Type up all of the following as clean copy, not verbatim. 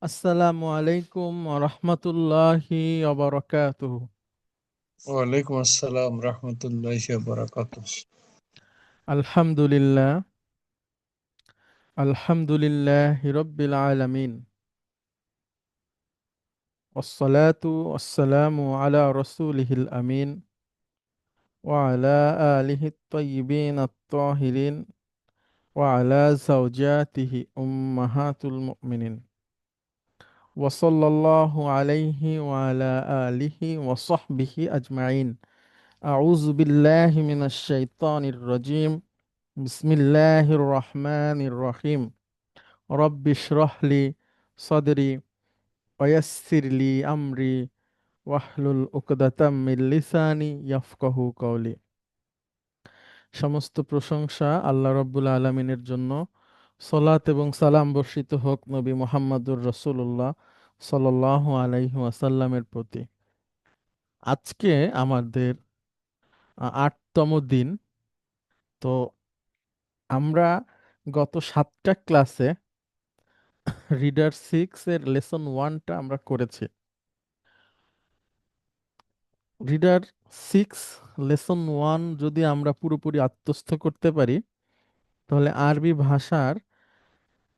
আসসালামু আলাইকুম রহমতুল্লাহি ওবারাকাতুহু। ওয়ালাইকুম আসসালাম রহমতুল্লাহি ওয়া বারাকাতুহু। আলহামদুলিল্লাহ, আলহামদুলিল্লাহি রব্বিল আলামিন। ওয়াসসালাতু ওয়াসসালামু আলা রাসূলিহিল আমিন ওয়া আলা আলিহি আত-তাইয়িবিন আত-তাহিরিন ওয়া আলা যাওজাতিহি উম্মাহাতুল মুমিনিন ওয়া সাল্লাল্লাহু আলাইহি ওয়া আলা আলিহি ওয়া সাহবিহি আজমাইন। আউযু বিল্লাহি মিনাশ শাইতানির রাজীম। বিসমিল্লাহির রহমানির রহিম। রব্বি ইশরাহ লি সাদরি ওয়া ইয়াসসির লি আমরি ওয়াহলুল উকদাতাম মিন লিসানি ইয়াফকাহু কওলি। সমস্ত প্রশংসা আল্লাহ রাব্বুল আলামিনের জন্য। সালাত এবং সালাম বর্ষিত হোক নবী মুহাম্মদুর রাসূলুল্লাহ সাল্লাল্লাহু আলাইহি ওয়াসাল্লামের প্রতি। আজকে আমাদের ৮তম দিন। তো আমরা গত ৭টা ক্লাসে রিডার 6 এর লেসন 1টা আমরা করেছি। রিডার 6 লেসন 1 যদি আমরা পুরোপুরি আত্মস্থ করতে পারি, তাহলে আরবি ভাষার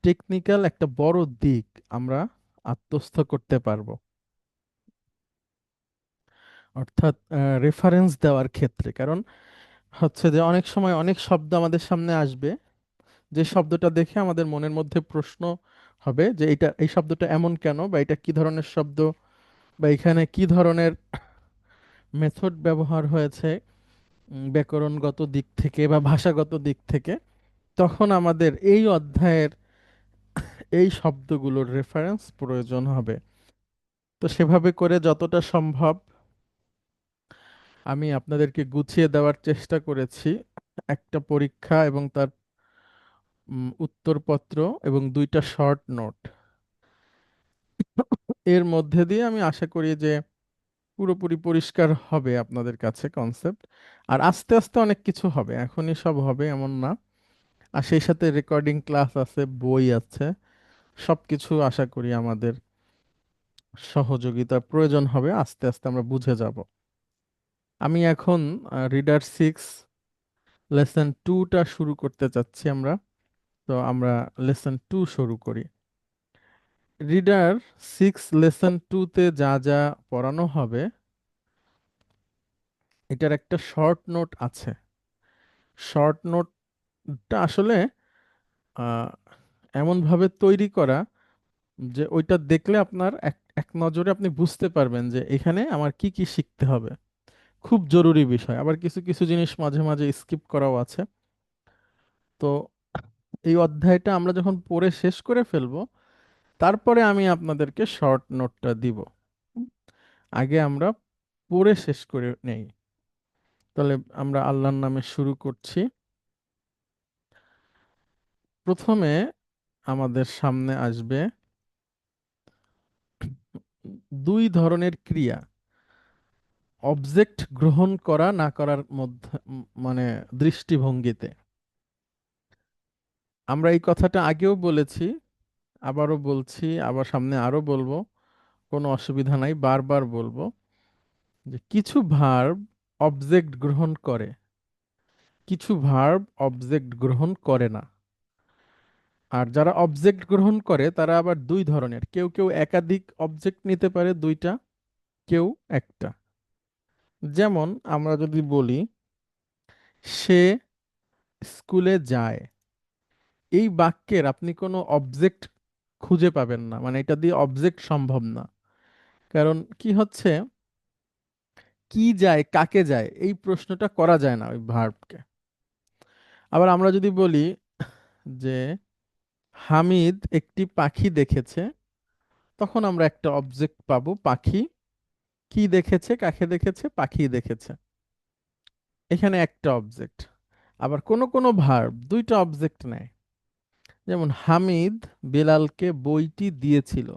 টেকনিক্যাল একটা বড় দিক আমরা আত্মস্থ করতে পারবো। অর্থাৎ রেফারেন্স দেওয়ার ক্ষেত্রে, কারণ হচ্ছে যে অনেক সময় অনেক শব্দ আমাদের সামনে আসবে, যে শব্দটা দেখে আমাদের মনের মধ্যে প্রশ্ন হবে যে এই শব্দটা এমন কেন, বা এটা কি ধরনের শব্দ, বা এখানে কি ধরনের মেথড ব্যবহার হয়েছে ব্যাকরণগত দিক থেকে বা ভাষাগত দিক থেকে। তখন আমাদের এই অধ্যায়ের এই শব্দগুলোর রেফারেন্স প্রয়োজন হবে। তো সেভাবে করে যতটা সম্ভব আমি আপনাদেরকে গুছিয়ে দেওয়ার চেষ্টা করেছি। একটা পরীক্ষা এবং তার উত্তরপত্র এবং 2টা শর্ট নোট, এর মধ্যে দিয়ে আমি আশা করি যে পুরোপুরি পরিষ্কার হবে আপনাদের কাছে কনসেপ্ট। আর আস্তে আস্তে অনেক কিছু হবে, এখনই সব হবে এমন না। আর সেই সাথে রেকর্ডিং ক্লাস আছে, বই আছে, সবকিছু আশা করি আমাদের সহযোগিতার প্রয়োজন হবে, আস্তে আস্তে আমরা বুঝে যাব। আমি এখন রিডার 6 লেসন 2টা শুরু করতে চাচ্ছি আমরা। তো আমরা লেসন 2 শুরু করি। রিডার 6 লেসন 2তে যা যা পড়ানো হবে, এটার একটা শর্ট নোট আছে। শর্ট নোটটা আসলে আহ, এমনভাবে তৈরি করা যে ওইটা দেখলে আপনার এক এক নজরে আপনি বুঝতে পারবেন যে এখানে আমার কি কি শিখতে হবে। খুব জরুরি বিষয়, আবার কিছু কিছু জিনিস মাঝে মাঝে স্কিপ করাও আছে। তো এই অধ্যায়টা আমরা যখন পড়ে শেষ করে ফেলবো, তারপরে আমি আপনাদেরকে শর্ট নোটটা দিব। আগে আমরা পড়ে শেষ করে নেই। তাহলে আমরা আল্লাহর নামে শুরু করছি। প্রথমে আমাদের সামনে আসবে 2 ধরনের ক্রিয়া, অবজেক্ট গ্রহণ করা না করার মধ্যে, মানে দৃষ্টিভঙ্গিতে। আমরা এই কথাটা আগেও বলেছি, আবারও বলছি, আবার সামনে আরো বলবো, কোনো অসুবিধা নাই, বারবার বলবো যে কিছু ভার্ব অবজেক্ট গ্রহণ করে, কিছু ভার্ব অবজেক্ট গ্রহণ করে না। আর যারা অবজেক্ট গ্রহণ করে তারা আবার 2 ধরনের, কেউ কেউ একাধিক অবজেক্ট নিতে পারে 2টা, কেউ একটা। যেমন আমরা যদি বলি সে স্কুলে যায়, এই বাক্যের আপনি কোনো অবজেক্ট খুঁজে পাবেন না, মানে এটা দিয়ে অবজেক্ট সম্ভব না। কারণ কি হচ্ছে, কি যায় কাকে যায় এই প্রশ্নটা করা যায় না ওই ভার্বকে। আবার আমরা যদি বলি যে হামিদ একটি পাখি দেখেছে, তখন আমরা একটা অবজেক্ট পাবো, পাখি। কি দেখেছে, কাকে দেখেছে, পাখি দেখেছে, এখানে একটা অবজেক্ট। আবার কোন কোন ভার্ব 2টা অবজেক্ট নেয়। যেমন হামিদ বেলালকে বইটি দিয়েছিল।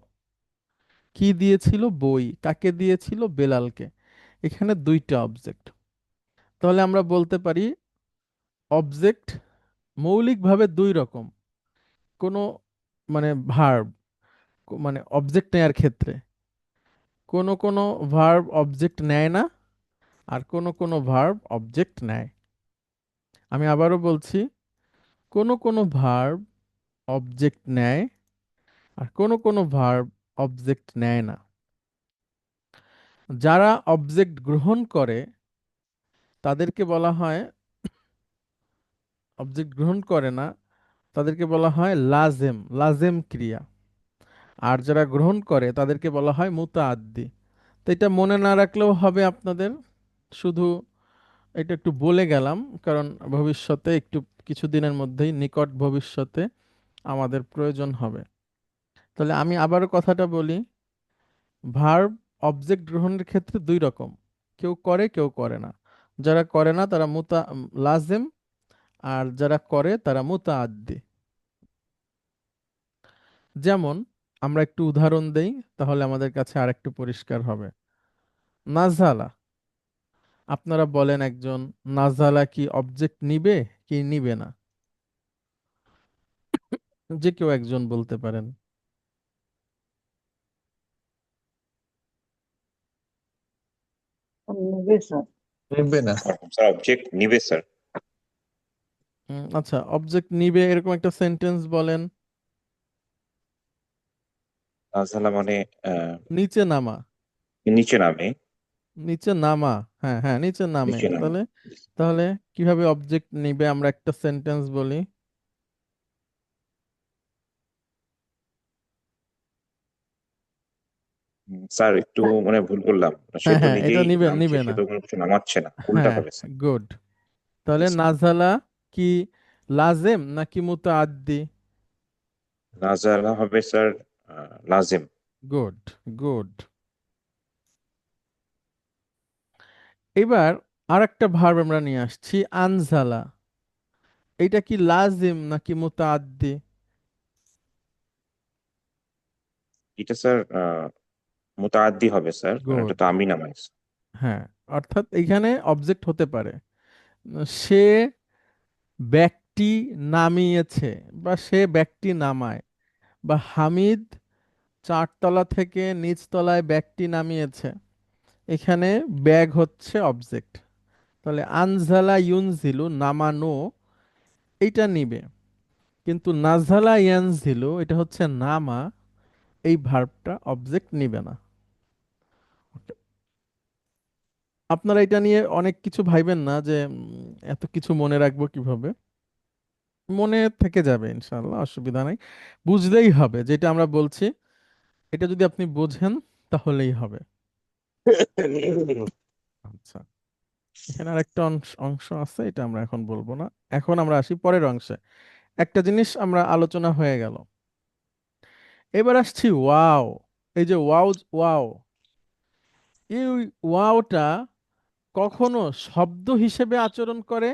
কি দিয়েছিল, বই। কাকে দিয়েছিল, বেলালকে। এখানে 2টা অবজেক্ট। তাহলে আমরা বলতে পারি অবজেক্ট মৌলিকভাবে 2 রকম। কোনো মানে ভার্ব মানে অবজেক্ট নেয়ার ক্ষেত্রে কোনো কোনো ভার্ব অবজেক্ট নেয় না, আর কোনো কোনো ভার্ব অবজেক্ট নেয়। আমি আবারও বলছি, কোনো কোনো ভার্ব অবজেক্ট নেয়, আর কোনো কোনো ভার্ব অবজেক্ট নেয় না। যারা অবজেক্ট গ্রহণ করে তাদেরকে বলা হয়, অবজেক্ট গ্রহণ করে না তাদেরকে বলা হয় লাজেম, লাজেম ক্রিয়া। আর যারা গ্রহণ করে তাদেরকে বলা হয় মুতাআদ্দি। তো এটা মনে না রাখলেও হবে আপনাদের, শুধু এটা একটু বলে গেলাম, কারণ ভবিষ্যতে একটু কিছুদিনের মধ্যেই, নিকট ভবিষ্যতে আমাদের প্রয়োজন হবে। তাহলে আমি আবারও কথাটা বলি, ভার্ব অবজেক্ট গ্রহণের ক্ষেত্রে দুই রকম, কেউ করে কেউ করে না। যারা করে না তারা লাজেম, আর যারা করে তারা মুতাআদ্দি। যেমন আমরা একটু উদাহরণ দেই, তাহলে আমাদের কাছে আরেকটু পরিষ্কার হবে। নাজালা, আপনারা বলেন একজন, নাজালা কি অবজেক্ট নিবে কি নিবে না? যে কেউ একজন বলতে পারেন। নিবে না। স্যার অবজেক্ট নিবে স্যার। আচ্ছা, অবজেক্ট নিবে এরকম একটা সেন্টেন্স বলেন। নাজলা মানে আহ, নিচে নামা, নিচে নামে। নিচে নামা। হ্যাঁ হ্যাঁ, নিচে নামে। নিচে নামে। তাহলে তাহলে কিভাবে অবজেক্ট নিবে আমরা একটা সেন্টেন্স বলি। স্যার একটু মানে ভুল করলাম। সে হ্যাঁ তো হ্যাঁ, এটা নিজেই নিবে নামছে, নিবে সে না। তো কোনো কিছু নামাচ্ছে না, উল্টা হ্যাঁ, হবে স্যার। গুড। তাহলে নাজালা কি লাজেম নাকি মুতাআদ্দি? নাজালা হবে স্যার লাজিম। Good, good. এবার আরেকটা ভার্ব আমরা নিয়ে আসছি, আনজালা। এটা কি লাজিম নাকি মুতাআদ্দি? এটা স্যার মুতাআদ্দি হবে স্যার, কারণ এটা গুড। তো আমি নামাইছি। হ্যাঁ, অর্থাৎ এখানে অবজেক্ট হতে পারে। সে ব্যক্তি নামিয়েছে, বা সে ব্যক্তি নামায়, বা হামিদ চারতলা থেকে নিচতলায় ব্যক্তি নামিয়েছে। এখানে ব্যাগ হচ্ছে অবজেক্ট। তাহলে আনজালা ইউনজিলু, নামানো, এইটা নিবে। কিন্তু নাজালা ইয়ানজিলু, এটা হচ্ছে নামা, এই ভার্বটা অবজেক্ট নিবে না। আপনারা এটা নিয়ে অনেক কিছু ভাইবেন না যে এত কিছু মনে রাখবো কিভাবে। মনে থেকে যাবে ইনশাআল্লাহ, অসুবিধা নাই। বুঝলেই হবে যেটা আমরা বলছি, এটা যদি আপনি বোঝেন তাহলেই হবে। আচ্ছা, এখানে আরেকটা অংশ অংশ আছে, এটা আমরা এখন বলবো না। এখন আমরা আসি পরের অংশে। একটা জিনিস আমরা আলোচনা হয়ে গেল, এবার আসছি ওয়াও। এই যে ওয়াও, ওয়াও, এই ওয়াওটা কখনো শব্দ হিসেবে আচরণ করে,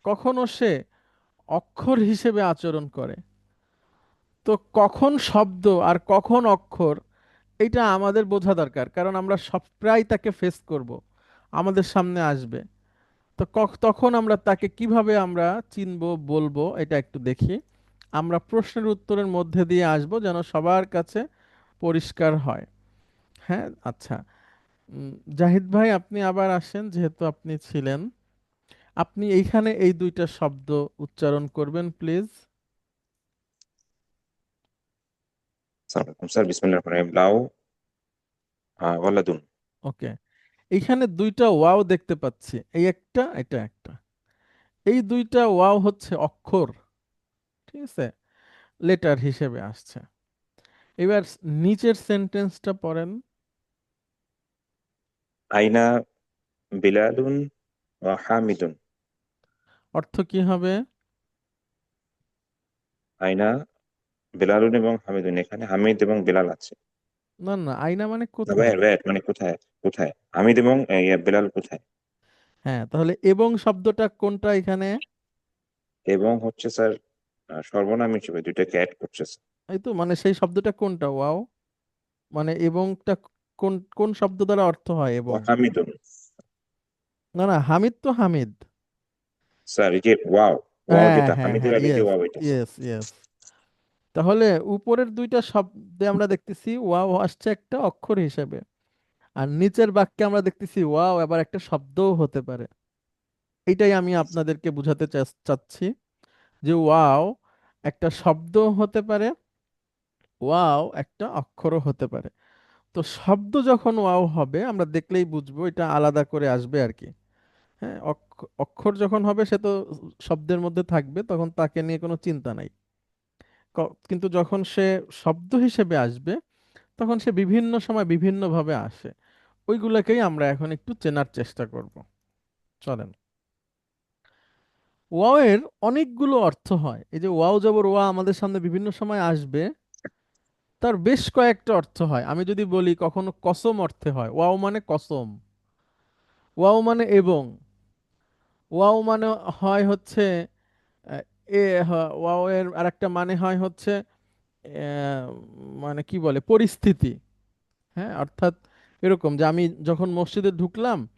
কখনো সে অক্ষর হিসেবে আচরণ করে। তো কখন শব্দ আর কখন অক্ষর, এটা আমাদের বোঝা দরকার, কারণ আমরা সব প্রায় তাকে ফেস করব, আমাদের সামনে আসবে। তো তখন আমরা তাকে কিভাবে আমরা চিনবো, বলবো, এটা একটু দেখি। আমরা প্রশ্নের উত্তরের মধ্যে দিয়ে আসব যেন সবার কাছে পরিষ্কার হয়। হ্যাঁ, আচ্ছা। জাহিদ ভাই, আপনি আবার আসেন, যেহেতু আপনি ছিলেন। আপনি এইখানে এই দুইটা শব্দ উচ্চারণ করবেন প্লিজ। আসসালামু আলাইকুম স্যার, বিসমিল্লাহির রহমানির রহিম। লাউ ওয়ালাদুন। ওকে, এইখানে দুইটা ওয়াও দেখতে পাচ্ছি, এই একটা, এটা একটা। এই দুইটা ওয়াও হচ্ছে অক্ষর, ঠিক আছে, লেটার হিসেবে আসছে। এবার নিচের সেন্টেন্সটা পড়েন। আইনা বিলালুন ওয়া হামিদুন। অর্থ কি হবে? আইনা বিলালুন এবং হামিদুন, এখানে হামিদ এবং বিলাল আছে। না না, আয়না মানে না কোথায়? ভাই, ওয়েট, মানে কোথায়? কোথায় হামিদ এবং বিলাল কোথায়? হ্যাঁ, তাহলে এবং শব্দটা কোনটা এখানে? এবং হচ্ছে স্যার সর্বনাম হিসেবে দুইটাকে অ্যাড করছে স্যার। এই তো, মানে সেই শব্দটা কোনটা? ওয়াও মানে এবংটা কোন কোন শব্দ দ্বারা অর্থ হয় এবং? ওয়া হামিদুন। না না, হামিদ তো হামিদ। স্যার এই যে ওয়াও, ওয়াও হ্যাঁ যেটা হ্যাঁ হামিদের হ্যাঁ, আগে যে ইয়েস, ওয়াও, এটা স্যার। Yes, yes. তাহলে উপরের দুইটা শব্দে আমরা দেখতেছি ওয়াও আসছে একটা অক্ষর হিসেবে, আর নিচের বাক্যে আমরা দেখতেছি ওয়াও আবার একটা শব্দও হতে পারে। এটাই আমি আপনাদেরকে বুঝাতে চাচ্ছি যে ওয়াও একটা শব্দ হতে পারে, ওয়াও একটা অক্ষরও হতে পারে। তো শব্দ যখন ওয়াও হবে আমরা দেখলেই বুঝবো, এটা আলাদা করে আসবে আর কি। হ্যাঁ, অক্ষর যখন হবে সে তো শব্দের মধ্যে থাকবে, তখন তাকে নিয়ে কোনো চিন্তা নাই। কিন্তু যখন সে শব্দ হিসেবে আসবে তখন সে বিভিন্ন সময় বিভিন্নভাবে আসে। ওইগুলোকেই আমরা এখন একটু চেনার চেষ্টা করব। চলেন। ওয়াও এর অনেকগুলো অর্থ হয়। এই যে ওয়াও জবর ওয়া আমাদের সামনে বিভিন্ন সময় আসবে, তার বেশ কয়েকটা অর্থ হয়। আমি যদি বলি কখনো কসম অর্থে হয়, ওয়াও মানে কসম, ওয়াও মানে এবং, ওয়াও মানে হয় হচ্ছে আহ, ওয়াও এর আরেকটা মানে হয় হচ্ছে আহ, মানে কি বলে পরিস্থিতি। হ্যাঁ, অর্থাৎ এরকম যে আমি যখন মসজিদে ঢুকলাম,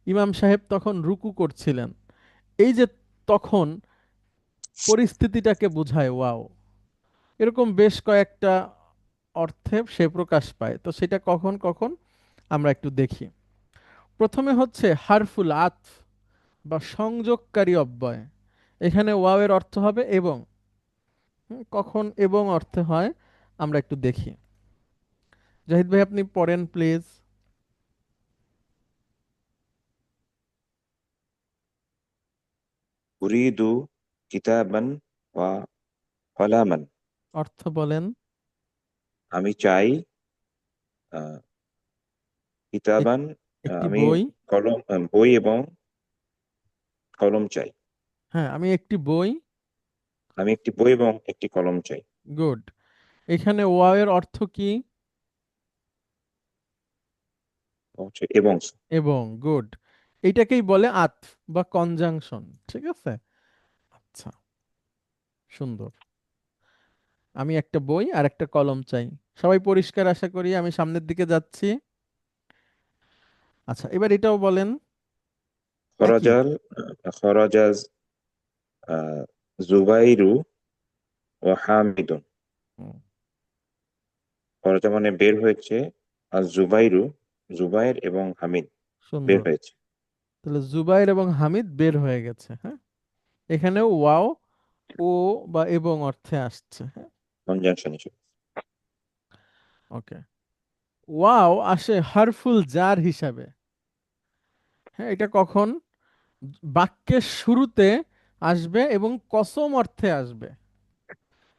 ইমাম সাহেব তখন রুকু করছিলেন, এই যে তখন পরিস্থিতিটাকে বোঝায় ওয়াও। এরকম বেশ কয়েকটা অর্থে সে প্রকাশ পায়। তো সেটা কখন কখন আমরা একটু দেখি। প্রথমে হচ্ছে হারফুল আতফ বা সংযোগকারী অব্যয়। এখানে ওয়াও এর অর্থ হবে এবং। কখন এবং অর্থে হয় আমরা একটু দেখি। জাহিদ ভাই আপনি পড়েন প্লিজ। أريد كتابا وقلما। অর্থ বলেন। আমি চাই আহ, এক- কিতাবান। একটি আমি বই। কলম, বই এবং কলম চাই। হ্যাঁ, আমি একটি বই। আমি একটি বই এবং একটি কলম চাই। গুড। এখানে ওয়াও এর অর্থ কি? হচ্ছে এবং। এবং, গুড। এইটাকেই বলে আতফ বা কনজাংশন। ঠিক আছে, আচ্ছা, সুন্দর। আমি একটা বই আর একটা কলম চাই। সবাই পরিষ্কার আশা করি, আমি সামনের দিকে যাচ্ছি। আচ্ছা, এবার এটাও বলেন। একই। খরাজাল খরাজাজ জুবাইরু ও হামিদুন। হুম, খরজা মানে বের হয়েছে, আর জুবাইরু, জুবাইর এবং হামিদ বের সুন্দর। হয়েছে। তাহলে জুবাইর এবং হামিদ বের হয়ে গেছে। হ্যাঁ, এখানেও ওয়াও ও বা এবং অর্থে আসছে। হ্যাঁ, কনজাংশন হিসেবে। ওকে। ওয়াও আসে হারফুল জার হিসাবে। হ্যাঁ, এটা কখন? বাক্যের শুরুতে আসবে এবং কসম অর্থে আসবে।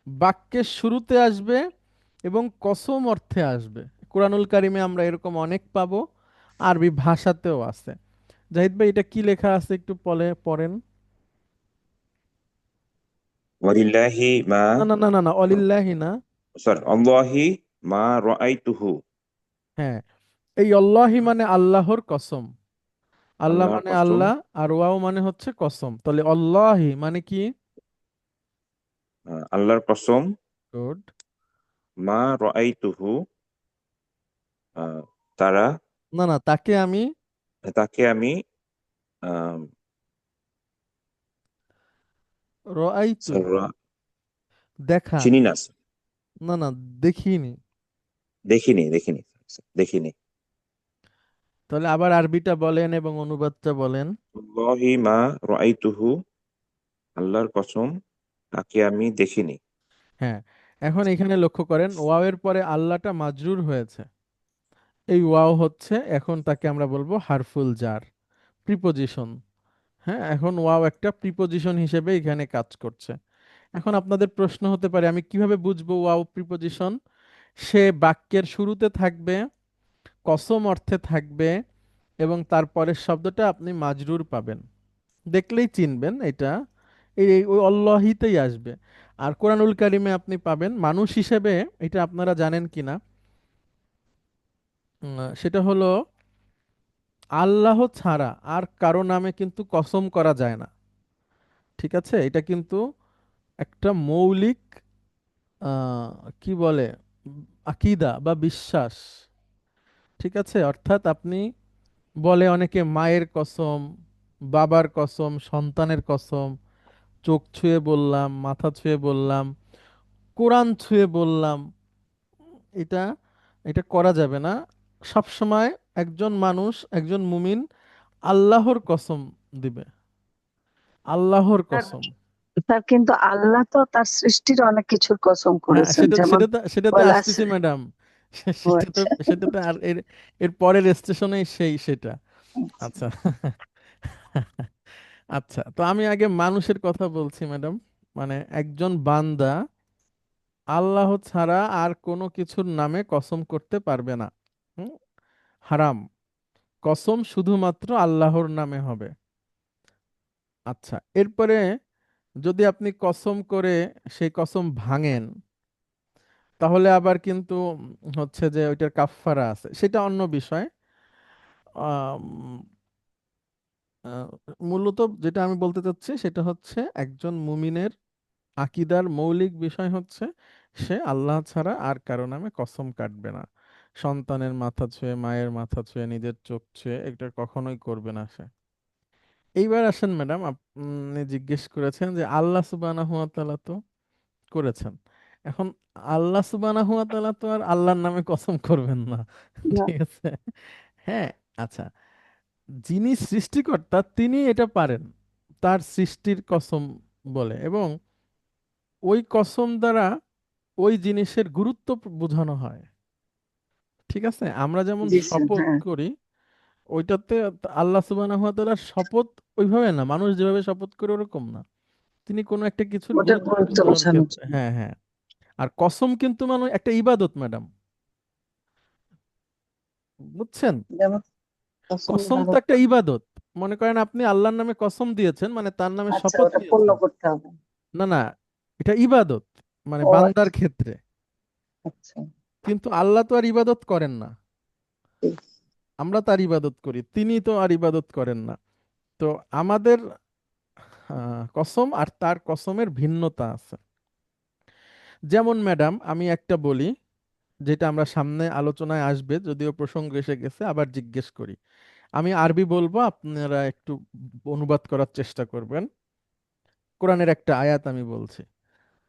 বাক্যের শুরুতে আসবে এবং কসম অর্থে আসবে। কোরআনুল কারিমে আমরা এরকম অনেক পাবো, আরবি ভাষাতেও আছে। জাহিদ ভাই এটা কি লেখা আছে একটু পড়েন। ওয়ালিল্লাহি মা, না না না না না, অলিল্লাহি না। সরি, আল্লাহি মা রাআইতুহু। হ্যাঁ, এই আল্লাহি মানে আল্লাহর কসম। আল্লাহ আল্লাহর মানে কসম। আল্লাহ, আর ওয়াও মানে হচ্ছে কসম। তাহলে আল্লাহি মানে কি? আল্লাহর কসম। গুড। মা রাআইতুহু, তারা, না না, তাকে আমি। তাকে আমি আহ, রাআইতু, সর্রা- দেখা। চিনি না। না না, দেখিনি। দেখিনি, দেখিনি, দেখিনি। তাহলে আবার আরবিটা বলেন এবং অনুবাদটা বলেন। আল্লাহি মা রাআইতুহু, আল্লাহর কসম তাকে আমি দেখিনি। হ্যাঁ, এখন এখানে লক্ষ্য করেন ওয়াও এর পরে আল্লাহটা মাজরুর হয়েছে। এই ওয়াও হচ্ছে এখন তাকে আমরা বলবো হারফুল জার, প্রিপোজিশন। হ্যাঁ, এখন ওয়াও একটা প্রিপোজিশন হিসেবে এখানে কাজ করছে। এখন আপনাদের প্রশ্ন হতে পারে আমি কিভাবে বুঝবো ওয়াও প্রিপোজিশন? সে বাক্যের শুরুতে থাকবে, কসম অর্থে থাকবে, এবং তারপরের শব্দটা আপনি মাজরুর পাবেন। দেখলেই চিনবেন এটা। ওই অল্লাহিতেই আসবে। আর কোরআনুল কারিমে আপনি পাবেন মানুষ হিসেবে, এটা আপনারা জানেন কিনা, সেটা হলো আল্লাহ ছাড়া আর কারো নামে কিন্তু কসম করা যায় না। ঠিক আছে, এটা কিন্তু একটা মৌলিক কি বলে আকীদা বা বিশ্বাস। ঠিক আছে, অর্থাৎ আপনি বলে অনেকে মায়ের কসম, বাবার কসম, সন্তানের কসম, চোখ ছুঁয়ে বললাম, মাথা ছুঁয়ে বললাম, কোরআন ছুঁয়ে বললাম, এটা এটা করা যাবে না। সব সময় একজন মানুষ, একজন মুমিন আল্লাহর কসম দিবে, আল্লাহর স্যার কসম। স্যার, কিন্তু আল্লাহ তো তার সৃষ্টির অনেক কিছুর কসম হ্যাঁ, করেছেন, সেটা যেমন সেটাতে সেটাতে বলা আসতেছি আছে। ম্যাডাম। ও সেটাতে আচ্ছা। সেটাতে আর এর এর পরের স্টেশনে সেটা। আচ্ছা। আচ্ছা। আচ্ছা, তো আমি আগে মানুষের কথা বলছি ম্যাডাম। মানে একজন বান্দা আল্লাহ ছাড়া আর কোনো কিছুর নামে কসম করতে পারবে না। হুম? হারাম। কসম শুধুমাত্র আল্লাহর নামে হবে। আচ্ছা, এরপরে যদি আপনি কসম করে সেই কসম ভাঙেন, তাহলে আবার কিন্তু হচ্ছে যে ওইটার কাফফারা আছে, সেটা অন্য বিষয়। আম, আহ, মূলত যেটা আমি বলতে চাচ্ছি সেটা হচ্ছে একজন মুমিনের আকীদার মৌলিক বিষয় হচ্ছে সে আল্লাহ ছাড়া আর কারো নামে কসম কাটবে না। সন্তানের মাথা ছুঁয়ে, মায়ের মাথা ছুঁয়ে, নিজের চোখ ছুঁয়ে এটা কখনোই করবে না সে। এইবার আসেন ম্যাডাম, আপনি জিজ্ঞেস করেছেন যে আল্লাহ সুবহানাহু ওয়া তাআলা তো করেছেন। এখন আল্লাহ সুবহানাহু ওয়া তাআলা তো আর আল্লাহর নামে কসম করবেন না। না। ঠিক আছে? হ্যাঁ। আচ্ছা, যিনি সৃষ্টিকর্তা তিনি এটা পারেন, তার সৃষ্টির কসম বলে, এবং ওই কসম দ্বারা ওই জিনিসের গুরুত্ব বোঝানো হয়। ঠিক আছে? আমরা যেমন জি স্যার, শপথ হ্যাঁ। করি, ওইটাতে আল্লাহ সুবহানাহু ওয়া তাআলার শপথ ওইভাবে না, মানুষ যেভাবে শপথ করে ওরকম না। তিনি কোনো একটা কিছুর ওটার গুরুত্ব গুরুত্ব বোঝানোর বোঝানোর ক্ষেত্রে, জন্য। হ্যাঁ হ্যাঁ। আর কসম কিন্তু মানে একটা ইবাদত ম্যাডাম, বুঝছেন? যেমন কসম কসম তো ইবাদত একটা ইবাদত। মনে করেন আপনি আল্লাহর নামে কসম দিয়েছেন, মানে তার নামে আচ্ছা, শপথ ওটা পূর্ণ নিয়েছেন। করতে হবে। না না, এটা ইবাদত, মানে ও বান্দার আচ্ছা। ক্ষেত্রে। আচ্ছা। কিন্তু আল্লাহ তো আর ইবাদত করেন না, ঠিক। আমরা তার ইবাদত করি, তিনি তো আর ইবাদত করেন না। তো আমাদের কসম আর তার কসমের ভিন্নতা আছে। যেমন ম্যাডাম আমি একটা বলি, যেটা আমরা সামনে আলোচনায় আসবে, যদিও প্রসঙ্গ এসে গেছে, আবার জিজ্ঞেস করি। আমি আরবি বলবো, আপনারা একটু অনুবাদ করার চেষ্টা করবেন। কোরআনের একটা আয়াত আমি বলছি।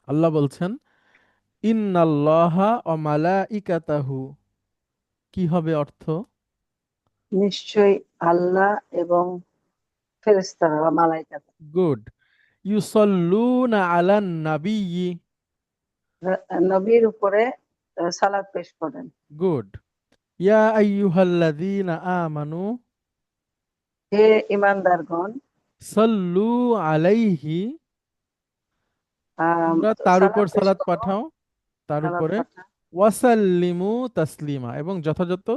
আল্লাহ বলছেন, ইন্নাল্লাহা ওয়া মালাইকাতাহু। কি হবে অর্থ? নিশ্চয়ই আল্লাহ এবং ফেরেশতারা বা মালাইকাত গুড। ইউসাল্লুনা আলান নাবিয়্যি। নবীর উপরে সালাত পেশ করেন। গুড। ইয়া আইয়ুহাল্লাযীনা আমানু হে ইমানদারগণ, সাল্লু আলাইহি। তোমরা তার উপর সালাত পেশ সালাত করো। পাঠাও, তার সালাত উপরে। পাঠা, ওয়াসাল্লিমু তাসলিমা, এবং যথাযথ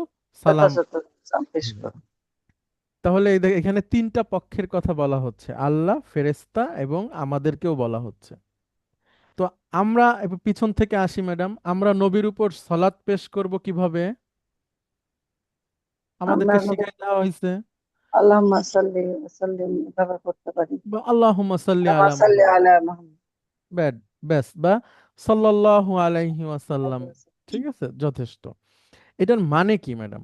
সালাম। যথাযথ সালাম পেশ হুম। করো। তাহলে এই এখানে তিনটা পক্ষের কথা বলা হচ্ছে, আল্লাহ, ফেরেশতা এবং আমাদেরকেও বলা হচ্ছে। তো আমরা এবার পিছন থেকে আসি ম্যাডাম, আমরা নবীর উপর সালাত পেশ করব কিভাবে? আমরা আমাদেরকে শিখাই দেওয়া হয়েছে, আল্লাহুম্মা সাল্লি ওয়া সাল্লিম এভাবে করতে পারি। বা আল্লাহুম্মা সাল্লি আল্লাহুম্মা আলা সাল্লি মুহাম্মদ, আলা মুহাম্মদ ব্যাড, ব্যাস, বা সাল্লাল্লাহু আলাইহি ওয়াসাল্লাম। আলাইহি ঠিক ওয়াসাল্লাম। আছে, যথেষ্ট। এটার মানে কি ম্যাডাম?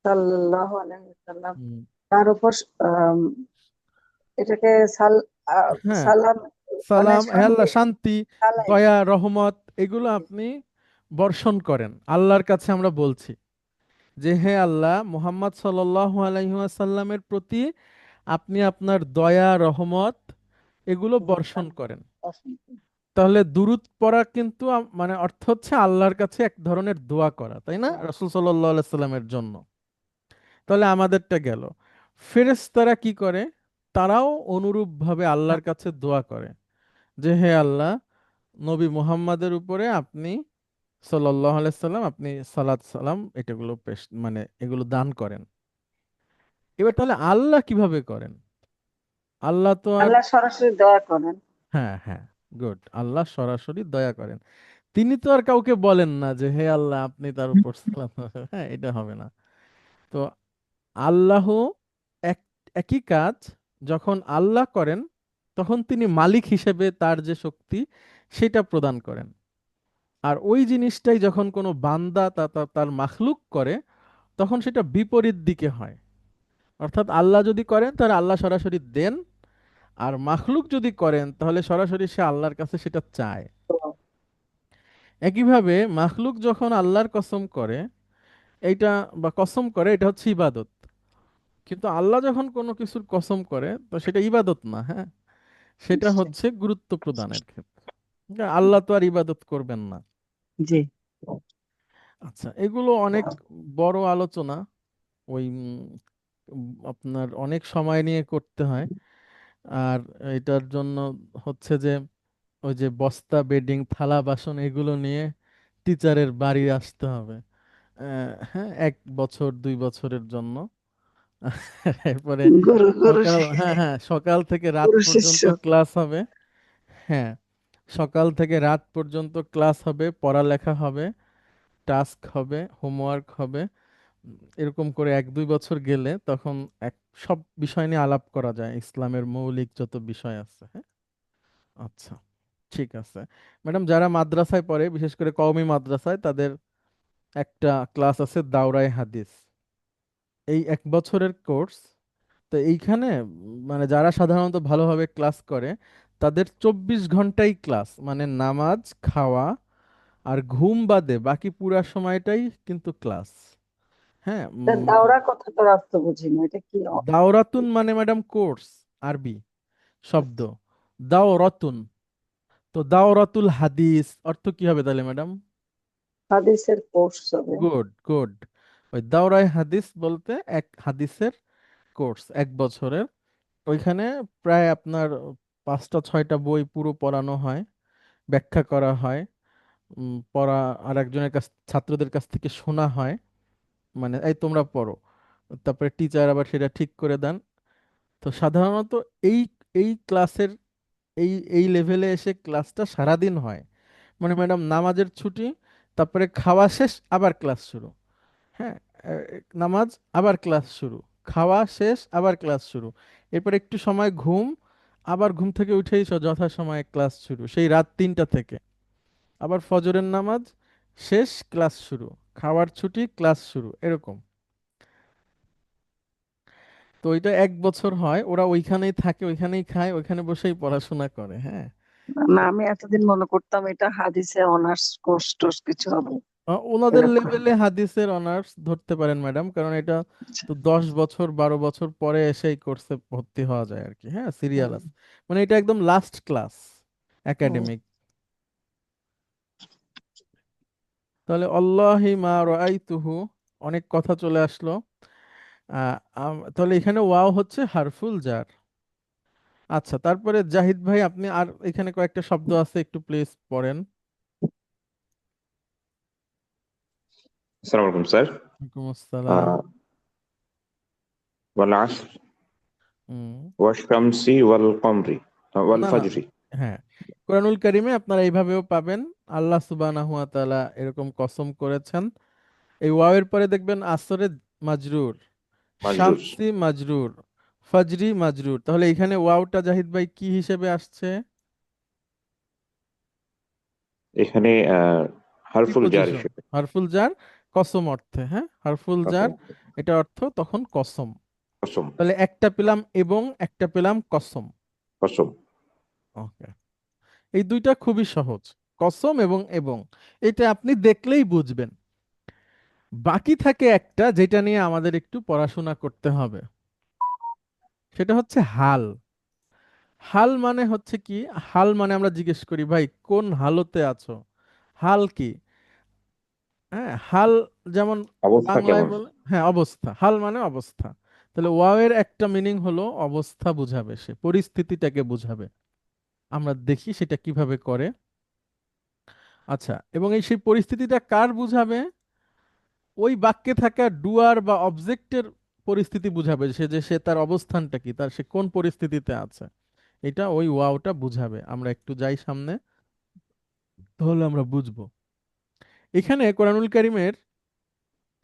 সাল্লাল্লাহু আলাইহি ওয়াসাল্লাম হুম, তার উপর আম, এটাকে হ্যাঁ, সালাম মানে সালাম, হে শান্তি আল্লাহ, শান্তি, সালাই। দয়া, রহমত, এগুলো আপনি বর্ষণ করেন আল্লাহর কাছে। আমরা বলছি যে হে আল্লাহ, মুহাম্মদ সাল্লাল্লাহু আলাইহি ওয়াসাল্লামের প্রতি আপনি আপনার দয়া, রহমত এগুলো বর্ষণ করেন। তাহলে দুরূদ পড়া কিন্তু মানে অর্থ হচ্ছে আল্লাহর কাছে এক ধরনের দোয়া করা, তাই না, রাসূল সাল্লাল্লাহু আলাইহি সাল্লামের জন্য। তাহলে আমাদেরটা গেল। ফেরেশতারা কি করে? তারাও অনুরূপভাবে আল্লাহর কাছে দোয়া করে যে হে আল্লাহ, নবী মুহাম্মাদের উপরে আপনি সাল্লাল্লাহু আলাইহি সাল্লাম, আপনি সালাত সালাম এটাগুলো পেশ মানে এগুলো দান করেন। এবার তাহলে আল্লাহ কিভাবে করেন? আল্লাহ তো আর, আল্লাহ সরাসরি দয়া করেন। হ্যাঁ হ্যাঁ, গুড, আল্লাহ সরাসরি দয়া করেন। তিনি তো আর কাউকে বলেন না যে হে আল্লাহ আপনি তার উপর সালাত, হ্যাঁ, এটা হবে না। তো আল্লাহ এক একই কাজ যখন আল্লাহ করেন, তখন তিনি মালিক হিসেবে তার যে শক্তি সেটা প্রদান করেন। আর ওই জিনিসটাই যখন কোনো বান্দা তার মাখলুক করে, তখন সেটা বিপরীত দিকে হয়। অর্থাৎ আল্লাহ যদি করেন তাহলে আল্লাহ সরাসরি দেন, আর মাখলুক যদি করেন তাহলে সরাসরি সে আল্লাহর কাছে সেটা চায়। একইভাবে মাখলুক যখন আল্লাহর কসম করে এইটা বা কসম করে, এটা হচ্ছে ইবাদত। কিন্তু আল্লাহ যখন কোনো কিছুর কসম করে তো সেটা ইবাদত না, হ্যাঁ, সেটা নিশ্চয়। হচ্ছে গুরুত্ব প্রদানের ক্ষেত্রে। আল্লাহ তো আর ইবাদত করবেন না। জি। আচ্ছা, এগুলো অনেক বড় আলোচনা। ওই আপনার অনেক সময় নিয়ে করতে হয়। আর এটার জন্য হচ্ছে যে ওই যে বস্তা বেডিং থালা বাসন এগুলো নিয়ে টিচারের বাড়ি আসতে হবে, হ্যাঁ, 1 বছর 2 বছরের জন্য। এরপরে গুরু গুরু সকাল, হ্যাঁ হ্যাঁ, সকাল থেকে রাত গুরু শিষ্য। পর্যন্ত ক্লাস হবে। হ্যাঁ, সকাল থেকে রাত পর্যন্ত ক্লাস হবে, পড়ালেখা হবে, টাস্ক হবে, হোমওয়ার্ক হবে। এরকম করে 1-2 বছর গেলে তখন এক সব বিষয় নিয়ে আলাপ করা যায়, ইসলামের মৌলিক যত বিষয় আছে, হ্যাঁ। আচ্ছা, ঠিক আছে ম্যাডাম। যারা মাদ্রাসায় পড়ে, বিশেষ করে কওমি মাদ্রাসায়, তাদের একটা ক্লাস আছে দাওরায়ে হাদিস। এই 1 বছরের কোর্স। তো এইখানে মানে যারা সাধারণত ভালোভাবে ক্লাস করে তাদের 24 ঘন্টাই ক্লাস, মানে নামাজ, খাওয়া আর ঘুম বাদে বাকি পুরা সময়টাই কিন্তু ক্লাস। হ্যাঁ, দাওরা কথাটার অর্থ বুঝি না, এটা কি দাওরাতুন মানে ম্যাডাম কোর্স, আরবি শব্দ আচ্ছা, দাওরাতুন। তো দাওরাতুল হাদিস অর্থ কি হবে তাহলে ম্যাডাম? হাদিসের কোর্স হবে। Good good. ওই দাওরায়ে হাদিস বলতে এক হাদিসের কোর্স 1 বছরের। ওইখানে প্রায় আপনার 5টা 6টা বই পুরো পড়ানো হয়, ব্যাখ্যা করা হয়, পড়া আর একজনের কাছ, ছাত্রদের কাছ থেকে শোনা হয়, মানে এই তোমরা পড়ো, তারপরে টিচার আবার সেটা ঠিক করে দেন। তো সাধারণত এই এই ক্লাসের এই এই লেভেলে এসে ক্লাসটা সারাদিন হয়। মানে ম্যাডাম নামাজের ছুটি, তারপরে খাওয়া শেষ আবার ক্লাস শুরু, হ্যাঁ, নামাজ আবার ক্লাস শুরু, খাওয়া শেষ আবার ক্লাস শুরু, এরপর একটু সময় ঘুম, আবার ঘুম থেকে উঠেই যথাসময়ে ক্লাস শুরু সেই রাত 3টা থেকে, আবার ফজরের নামাজ শেষ ক্লাস শুরু, খাওয়ার ছুটি ক্লাস শুরু, এরকম। তো ওইটা 1 বছর হয়, ওরা ওইখানেই থাকে, ওইখানেই খায়, ওইখানে বসেই পড়াশোনা করে, হ্যাঁ। না, আমি এতদিন মনে করতাম এটা হাদিসে অনার্স কোর্স টোর্স কিছু হবে ওনাদের এরকম। লেভেলে হাদিসের অনার্স ধরতে পারেন ম্যাডাম, কারণ এটা আচ্ছা। তো 10 বছর 12 বছর পরে এসেই কোর্সে ভর্তি হওয়া যায় আর কি, হ্যাঁ, সিরিয়াল হুম, আছে। মানে এটা একদম লাস্ট ক্লাস হুম। একাডেমিক। তাহলে আল্লাহি মা রাআইতুহু, অনেক কথা চলে আসলো। তাহলে এখানে ওয়াও হচ্ছে হারফুল জার। আচ্ছা, তারপরে জাহিদ ভাই আপনি আর এখানে কয়েকটা শব্দ আছে, একটু প্লিজ পড়েন। আসসালামু আলাইকুম স্যার। ওয়ালাইকুম আসসালাম। আহ, ওয়াল আসর হুম। ওয়াশ শামসি ওয়াল কমরি ওয়াল না না, ফাজরি। হ্যাঁ, কোরআনুল কারিমে আপনারা এইভাবেও পাবেন। আল্লাহ সুবহানাহু ওয়া তাআলা এরকম কসম করেছেন। এই ওয়াওয়ের পরে দেখবেন আসরে মাজরুর, মাজরুর। শামসি মাজরুর, ফজরি মাজরুর। তাহলে এখানে ওয়াওটা জাহিদ ভাই কি হিসেবে আসছে? এখানে হারফুল জার প্রিপোজিশন, হিসেবে। হারফুল জার, কসম অর্থে, হ্যাঁ, হারফুল জার, কসম। এটা অর্থ তখন কসম। কসম। তাহলে একটা পেলাম এবং একটা পেলাম কসম। কসম। ওকে, এই দুইটা খুবই সহজ, কসম এবং এটা আপনি দেখলেই বুঝবেন। বাকি থাকে একটা যেটা নিয়ে আমাদের একটু পড়াশোনা করতে হবে, সেটা হচ্ছে হাল। হাল মানে হচ্ছে কি? হাল মানে আমরা জিজ্ঞেস করি, ভাই কোন হালতে আছো? হাল কি? হ্যাঁ, হাল যেমন অবস্থা বাংলায় কেমন? বলে, হ্যাঁ, অবস্থা, হাল মানে অবস্থা। তাহলে ওয়াও এর একটা মিনিং হলো অবস্থা বুঝাবে, সে পরিস্থিতিটাকে বুঝাবে। আমরা দেখি সেটা কিভাবে করে। আচ্ছা, এবং এই সেই পরিস্থিতিটা কার বুঝাবে? ওই বাক্যে থাকা ডুয়ার বা অবজেক্টের পরিস্থিতি বুঝাবে, সে যে সে তার অবস্থানটা কি, তার সে কোন পরিস্থিতিতে আছে, এটা ওই ওয়াওটা বুঝাবে। আমরা একটু যাই সামনে, তাহলে আমরা বুঝবো। এখানে কোরআনুল কারিমের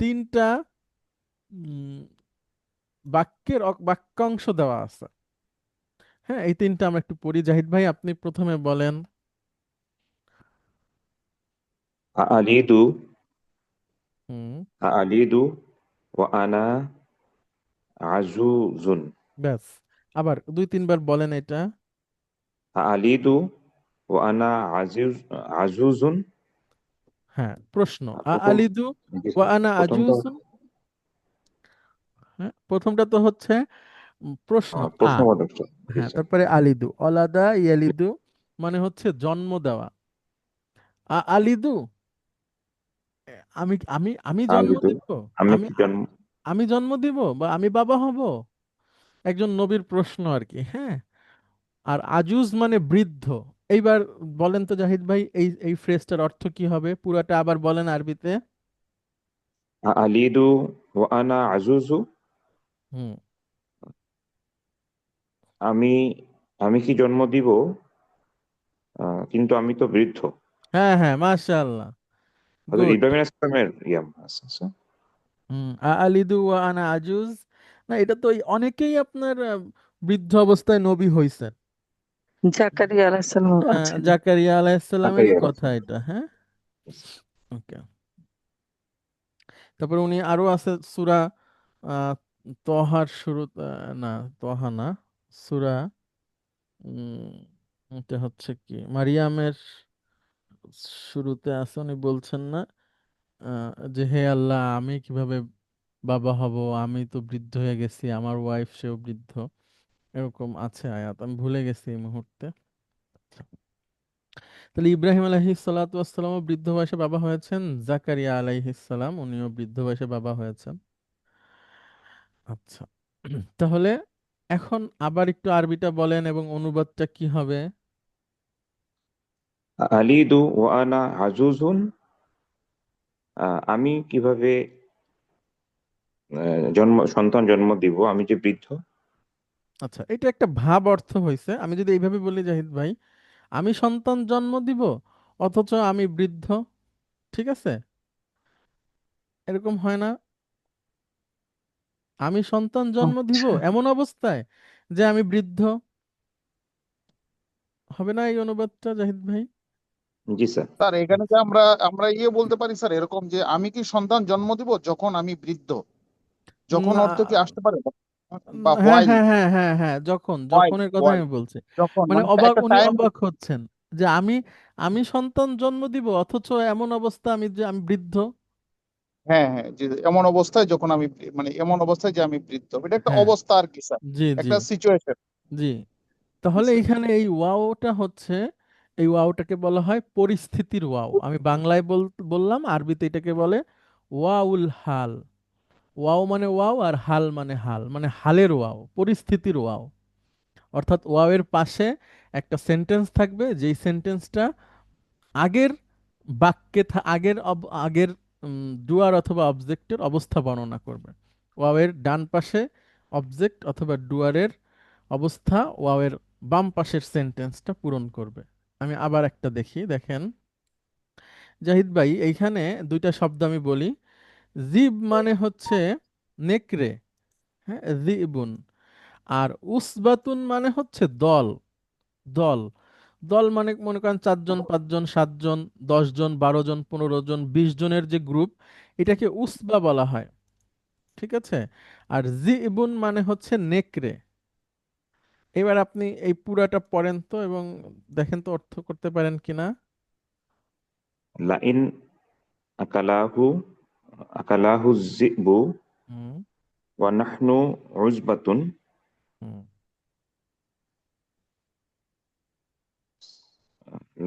3টা উম, বাক্যাংশ দেওয়া আছে। হ্যাঁ, এই 3টা আমরা একটু পড়ি। জাহিদ ভাই আপনি প্রথমে বলেন। আলিদু। হুম। আলিদু ওয়া আনা আজুজুন। ব্যাস, আবার দুই তিনবার বলেন এটা। আলিদু ও আনা আজুজুন। হ্যাঁ, প্রশ্ন প্রথম আলিদু জি ওয়া স্যার, আনা প্রথমটা আজুজুন। হ্যাঁ, প্রথমটা তো হচ্ছে প্রশ্ন প্রশ্ন পদক জি হ্যাঁ, স্যার। তারপরে আলিদু অলাদা ইয়ালিদু মানে হচ্ছে জন্ম দেওয়া। আলিদু আমি আমি আমি জন্ম আলিদু, দিব। আমি আমি কি জন্ম। আমি জন্ম দিব বা আমি বাবা হব, একজন নবীর প্রশ্ন আর কি। হ্যাঁ, আর আজুজ মানে বৃদ্ধ। এইবার বলেন তো জাহিদ ভাই, এই এই ফ্রেজটার অর্থ কি হবে? পুরাটা আবার বলেন আরবিতে। আলিদু ও আনা আজুজু। হুম। আমি আমি কি জন্ম দিব, কিন্তু আমি তো বৃদ্ধ। হ্যাঁ হ্যাঁ, মাশাআল্লাহ, হযরত গুড। ইব্রাহিম আলাইহিস সালামের আচ্ছা, আচ্ছা। হুম, আলিদু ওয়া আনা আজুজ। না, এটা তো অনেকেই আপনার বৃদ্ধ অবস্থায় নবী হইছেন। জাকারিয়া আলাইহিস সালাম হ্যাঁ, আছেন। জাকারিয়া আলাইহিসসালামেরই জাকারিয়া আলাইহিস কথা সালাম। এটা। হ্যাঁ, ওকে। তারপরে উনি আরো আছে সূরা আহ, তহার শুরু, না তহা না, সূরা উম, এটা হচ্ছে কি মারিয়ামের শুরুতে আছে, উনি বলছেন না যে হে আল্লাহ, আমি কিভাবে বাবা হব, আমি তো বৃদ্ধ হয়ে গেছি, আমার ওয়াইফ সেও বৃদ্ধ। এরকম আছে আয়াত, আমি ভুলে গেছি এই মুহূর্তে। তাহলে ইব্রাহিম আলাইহিস সালাতু ওয়াস সালামও বৃদ্ধ বয়সে বাবা হয়েছেন, জাকারিয়া আলাইহিস সালাম উনিও বৃদ্ধ বয়সে বাবা হয়েছেন। আচ্ছা, তাহলে এখন আবার একটু আরবিটা বলেন এবং অনুবাদটা কি হবে? আলিদু ও আনা আজুজুন। আমি কিভাবে সন্তান জন্ম দিব, আমি যে বৃদ্ধ। আচ্ছা, এটা একটা ভাব অর্থ হয়েছে। আমি যদি এইভাবে বলি জাহিদ ভাই, আমি সন্তান জন্ম দিব অথচ আমি বৃদ্ধ, ঠিক আছে? এরকম হয় না? আমি সন্তান জন্ম দিব আচ্ছা, এমন অবস্থায় যে আমি বৃদ্ধ, হবে না এই অনুবাদটা জাহিদ ভাই? জি স্যার। স্যার এখানে যে আমরা আমরা বলতে পারি স্যার এরকম যে আমি কি সন্তান জন্ম দিব যখন আমি বৃদ্ধ, যখন না, অর্থ কি আসতে পারে, বা হ্যাঁ হোয়াইল। হ্যাঁ হ্যাঁ হ্যাঁ হ্যাঁ, যখন হোয়াইল যখনের কথা হোয়াইল আমি বলছি। যখন মানে মানে অবাক, একটা উনি টাইম। অবাক হচ্ছেন যে আমি আমি সন্তান জন্ম দিব অথচ এমন অবস্থা আমি যে আমি বৃদ্ধ। হ্যাঁ হ্যাঁ, যে এমন অবস্থায় যখন আমি মানে এমন অবস্থায় যে আমি বৃদ্ধ, এটা একটা হ্যাঁ, অবস্থা আর কি স্যার, জি জি একটা সিচুয়েশন। জি। তাহলে এইখানে এই ওয়াওটা হচ্ছে, এই ওয়াওটাকে বলা হয় পরিস্থিতির ওয়াও। আমি বাংলায় বললাম, আরবিতে এটাকে বলে ওয়াউল হাল। ওয়াও মানে ওয়াও, আর হাল মানে হাল, মানে হালের ওয়াও, পরিস্থিতির ওয়াও। অর্থাৎ ওয়াওয়ের পাশে একটা সেন্টেন্স থাকবে, যেই সেন্টেন্সটা আগের বাক্যে আগের ডুয়ার অথবা অবজেক্টের অবস্থা বর্ণনা করবে। ওয়াওয়ের ডান পাশে অবজেক্ট অথবা ডুয়ারের অবস্থা, ওয়াওয়ের বাম পাশের সেন্টেন্সটা পূরণ করবে। আমি আবার একটা দেখি, দেখেন জাহিদ ভাই, এইখানে দুইটা শব্দ আমি বলি। জিব মানে হচ্ছে নেকড়ে, হ্যাঁ, জিবুন। আর উসবাতুন মানে হচ্ছে দল। দল, দল মানে মনে করেন 4 জন 5 জন 7 জন 10 জন 12 জন 15 জন 20 জনের যে গ্রুপ, এটাকে উসবা বলা হয়, ঠিক আছে? আর জিবুন মানে হচ্ছে নেকড়ে। এবার আপনি এই পুরাটা পড়েন তো এবং দেখেন তো অর্থ করতে পারেন কিনা। লাইন আকালাহু আকালাহু যিবু হুম ওয়া নাহনু উজবাতুন। হুম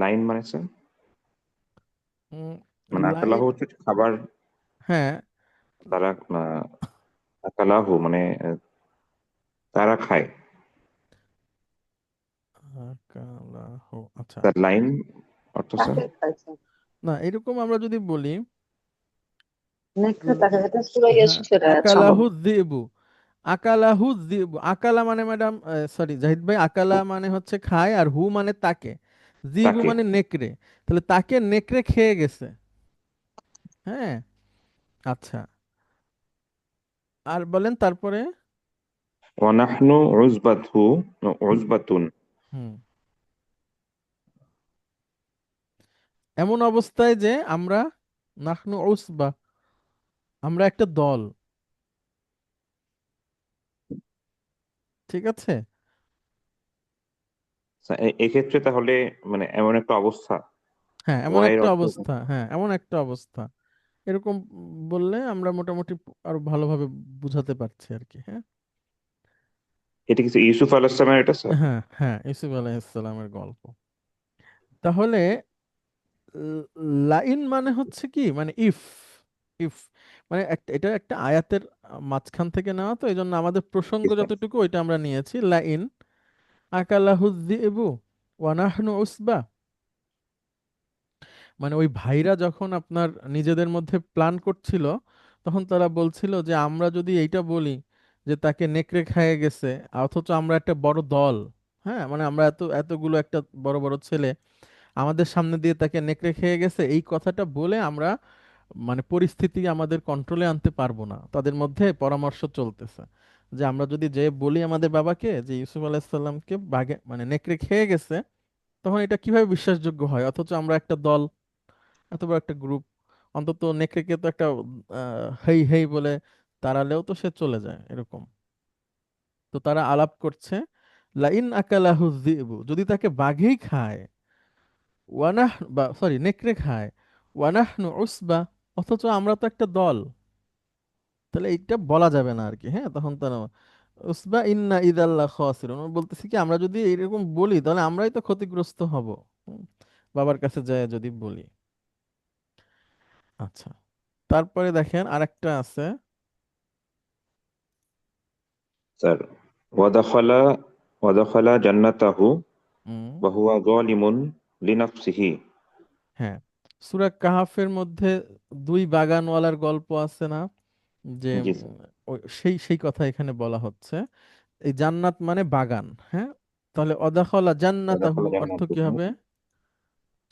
লাইন মানে স্যার, হুম, মানে লাই, আকালাহু হচ্ছে খাবার। হ্যাঁ, তারা আকালাহু মানে তারা খায়। আকালাহু, আচ্ছা। তার লাইন অর্থ স্যার। কাকে খাইছে? না, এরকম আমরা যদি বলি নেকড়ে তাকে, এটা সূরা হ্যাঁ, ইউসুফের আয়াত আকালাহু সম্ভবত। যিবু, আকালাহু যিবু, আকালা মানে ম্যাডাম, সরি জাহিদ ভাই, আকালা মানে হচ্ছে খায়, আর হু মানে তাকে, যিবু তাকে মানে নেকড়ে। তাহলে তাকে নেকড়ে খেয়ে গেছে। হ্যাঁ, আচ্ছা, আর বলেন তারপরে। ওয়া নাহনু উজবাতুন। হুম, এমন অবস্থায় যে আমরা, নাহনু উসবা, আমরা একটা দল, ঠিক আছে? এক্ষেত্রে তাহলে মানে এমন একটা অবস্থা, হ্যাঁ, এমন ওয়াইয়ের একটা অর্থ অবস্থা, হ্যাঁ এমন একটা অবস্থা, এরকম বললে আমরা মোটামুটি আরো ভালোভাবে বুঝাতে পারছি আর কি। হ্যাঁ, এটা কিছু ইউসুফ আলাইহিস সালামের এটা স্যার? হ্যাঁ, হ্যাঁ, ইউসুফ আলাইহিসসালামের গল্প। তাহলে ল- লাইন মানে হচ্ছে কি, মানে ইফ, ইফ মানে এটা একটা আয়াতের মাঝখান থেকে নেওয়া, তো এই জন্য আমাদের প্রসঙ্গ জি স্যার। যতটুকু ওইটা আমরা নিয়েছি। লাইন আকালাহুয যিবু ওয়া নাহনু উসবা, মানে ওই ভাইরা যখন আপনার নিজেদের মধ্যে প্ল্যান করছিল, তখন তারা বলছিল যে আমরা যদি এইটা বলি যে তাকে নেকড়ে খেয়ে গেছে, অথচ আমরা একটা বড় দল, হ্যাঁ মানে আমরা এতগুলো একটা বড় বড় ছেলে, আমাদের সামনে দিয়ে তাকে নেকড়ে খেয়ে গেছে, এই কথাটা বলে আমরা মানে পরিস্থিতি আমাদের কন্ট্রোলে আনতে পারবো না। তাদের মধ্যে পরামর্শ চলতেছে যে আমরা যদি যে বলি আমাদের বাবাকে যে ইউসুফ আলাইহিসসালামকে বাঘে মানে নেকড়ে খেয়ে গেছে, তখন এটা কিভাবে বিশ্বাসযোগ্য হয়, অথচ আমরা একটা দল, এত বড় একটা গ্রুপ, অন্তত নেকড়েকে তো একটা হেই হেই বলে তাড়ালেও তো সে চলে যায় এরকম। তো তারা আলাপ করছে, লাইন আকালাহু যিবু, যদি তাকে বাঘেই খায়, ওয়ানাহ বা সরি নেকড়ে খায়, ওয়ানাহনু উসবা, অথচ আমরা তো একটা দল, তাহলে এইটা বলা যাবে না আর কি। হ্যাঁ, তখন তারা উসবা ইন্না ইদাল্লাহ খাসিরুন, আমরা বলতেছি কি আমরা যদি এরকম বলি তাহলে আমরাই তো ক্ষতিগ্রস্ত হব। হুম, বাবার কাছে যায় যদি বলি। আচ্ছা, তারপরে দেখেন আরেকটা আছে। স্যার, ওয়াদাখালা ওয়াদাখালা জান্নাতাহু হুম, ওয়া হুয়া যালিমুন লিনাফসিহি। হ্যাঁ, সূরা কাহাফের মধ্যে দুই বাগানওয়ালার গল্প আছে না, যে জি স্যার। সেই সেই কথা এখানে বলা হচ্ছে। এই জান্নাত মানে বাগান, হ্যাঁ, তাহলে অদাখলা জান্নাতাহু ওয়াদাখালা অর্থ কি জান্নাতাহু, হবে?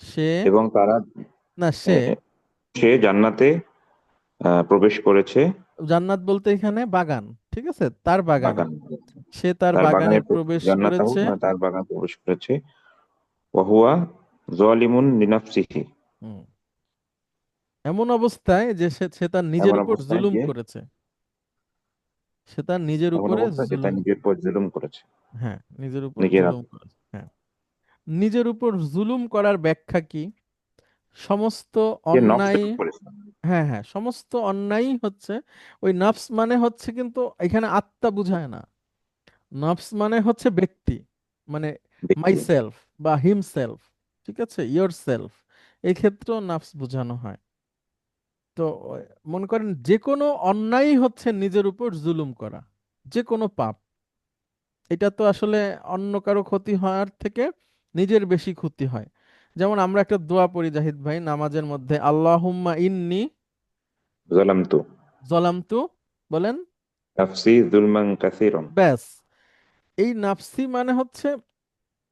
সে, এবং তারা না সে, সে জান্নাতে প্রবেশ করেছে। জান্নাত বলতে এখানে বাগান, ঠিক আছে, তার বাগানে, বাগান, সে তার তার বাগানে বাগানে প্রবেশ জান্নাতাহু, করেছে। মানে তার বাগান প্রবেশ করেছে। ওয়া হুয়া যালিমুন লিনাফসিহি, হুম, এমন অবস্থায় যে সে তার নিজের এমন উপর অবস্থায় জুলুম যে করেছে, সে তার নিজের এমন উপরে অবস্থায় যে তার জুলুম, নিজের উপর জুলুম করেছে, হ্যাঁ নিজের উপর নিজের জুলুম হাতে। করেছে। হ্যাঁ, নিজের উপর জুলুম করার ব্যাখ্যা কি? সমস্ত যে অন্যায়, নফসকে করেছে। হ্যাঁ হ্যাঁ, সমস্ত অন্যায়ই হচ্ছে, ওই নফস মানে হচ্ছে কিন্তু এখানে আত্মা বুঝায় না, নফস মানে হচ্ছে ব্যক্তি, মানে মাই ব্যক্তি। সেলফ বা হিমসেলফ, ঠিক আছে, ইয়োর সেলফ, এই ক্ষেত্রেও নফস বোঝানো হয়। তো মনে করেন যে কোনো অন্যায় হচ্ছে নিজের উপর জুলুম করা, যে কোনো পাপ, এটা তো আসলে অন্য কারো ক্ষতি হওয়ার থেকে নিজের বেশি ক্ষতি হয়। যেমন আমরা একটা দোয়া পড়ি জাহিদ ভাই নামাজের মধ্যে, আল্লাহুম্মা ইন্নি যালামতু জলামতু, বলেন, নাফসি যুলমান কাসীরান। ব্যাস, এই নাফসি মানে হচ্ছে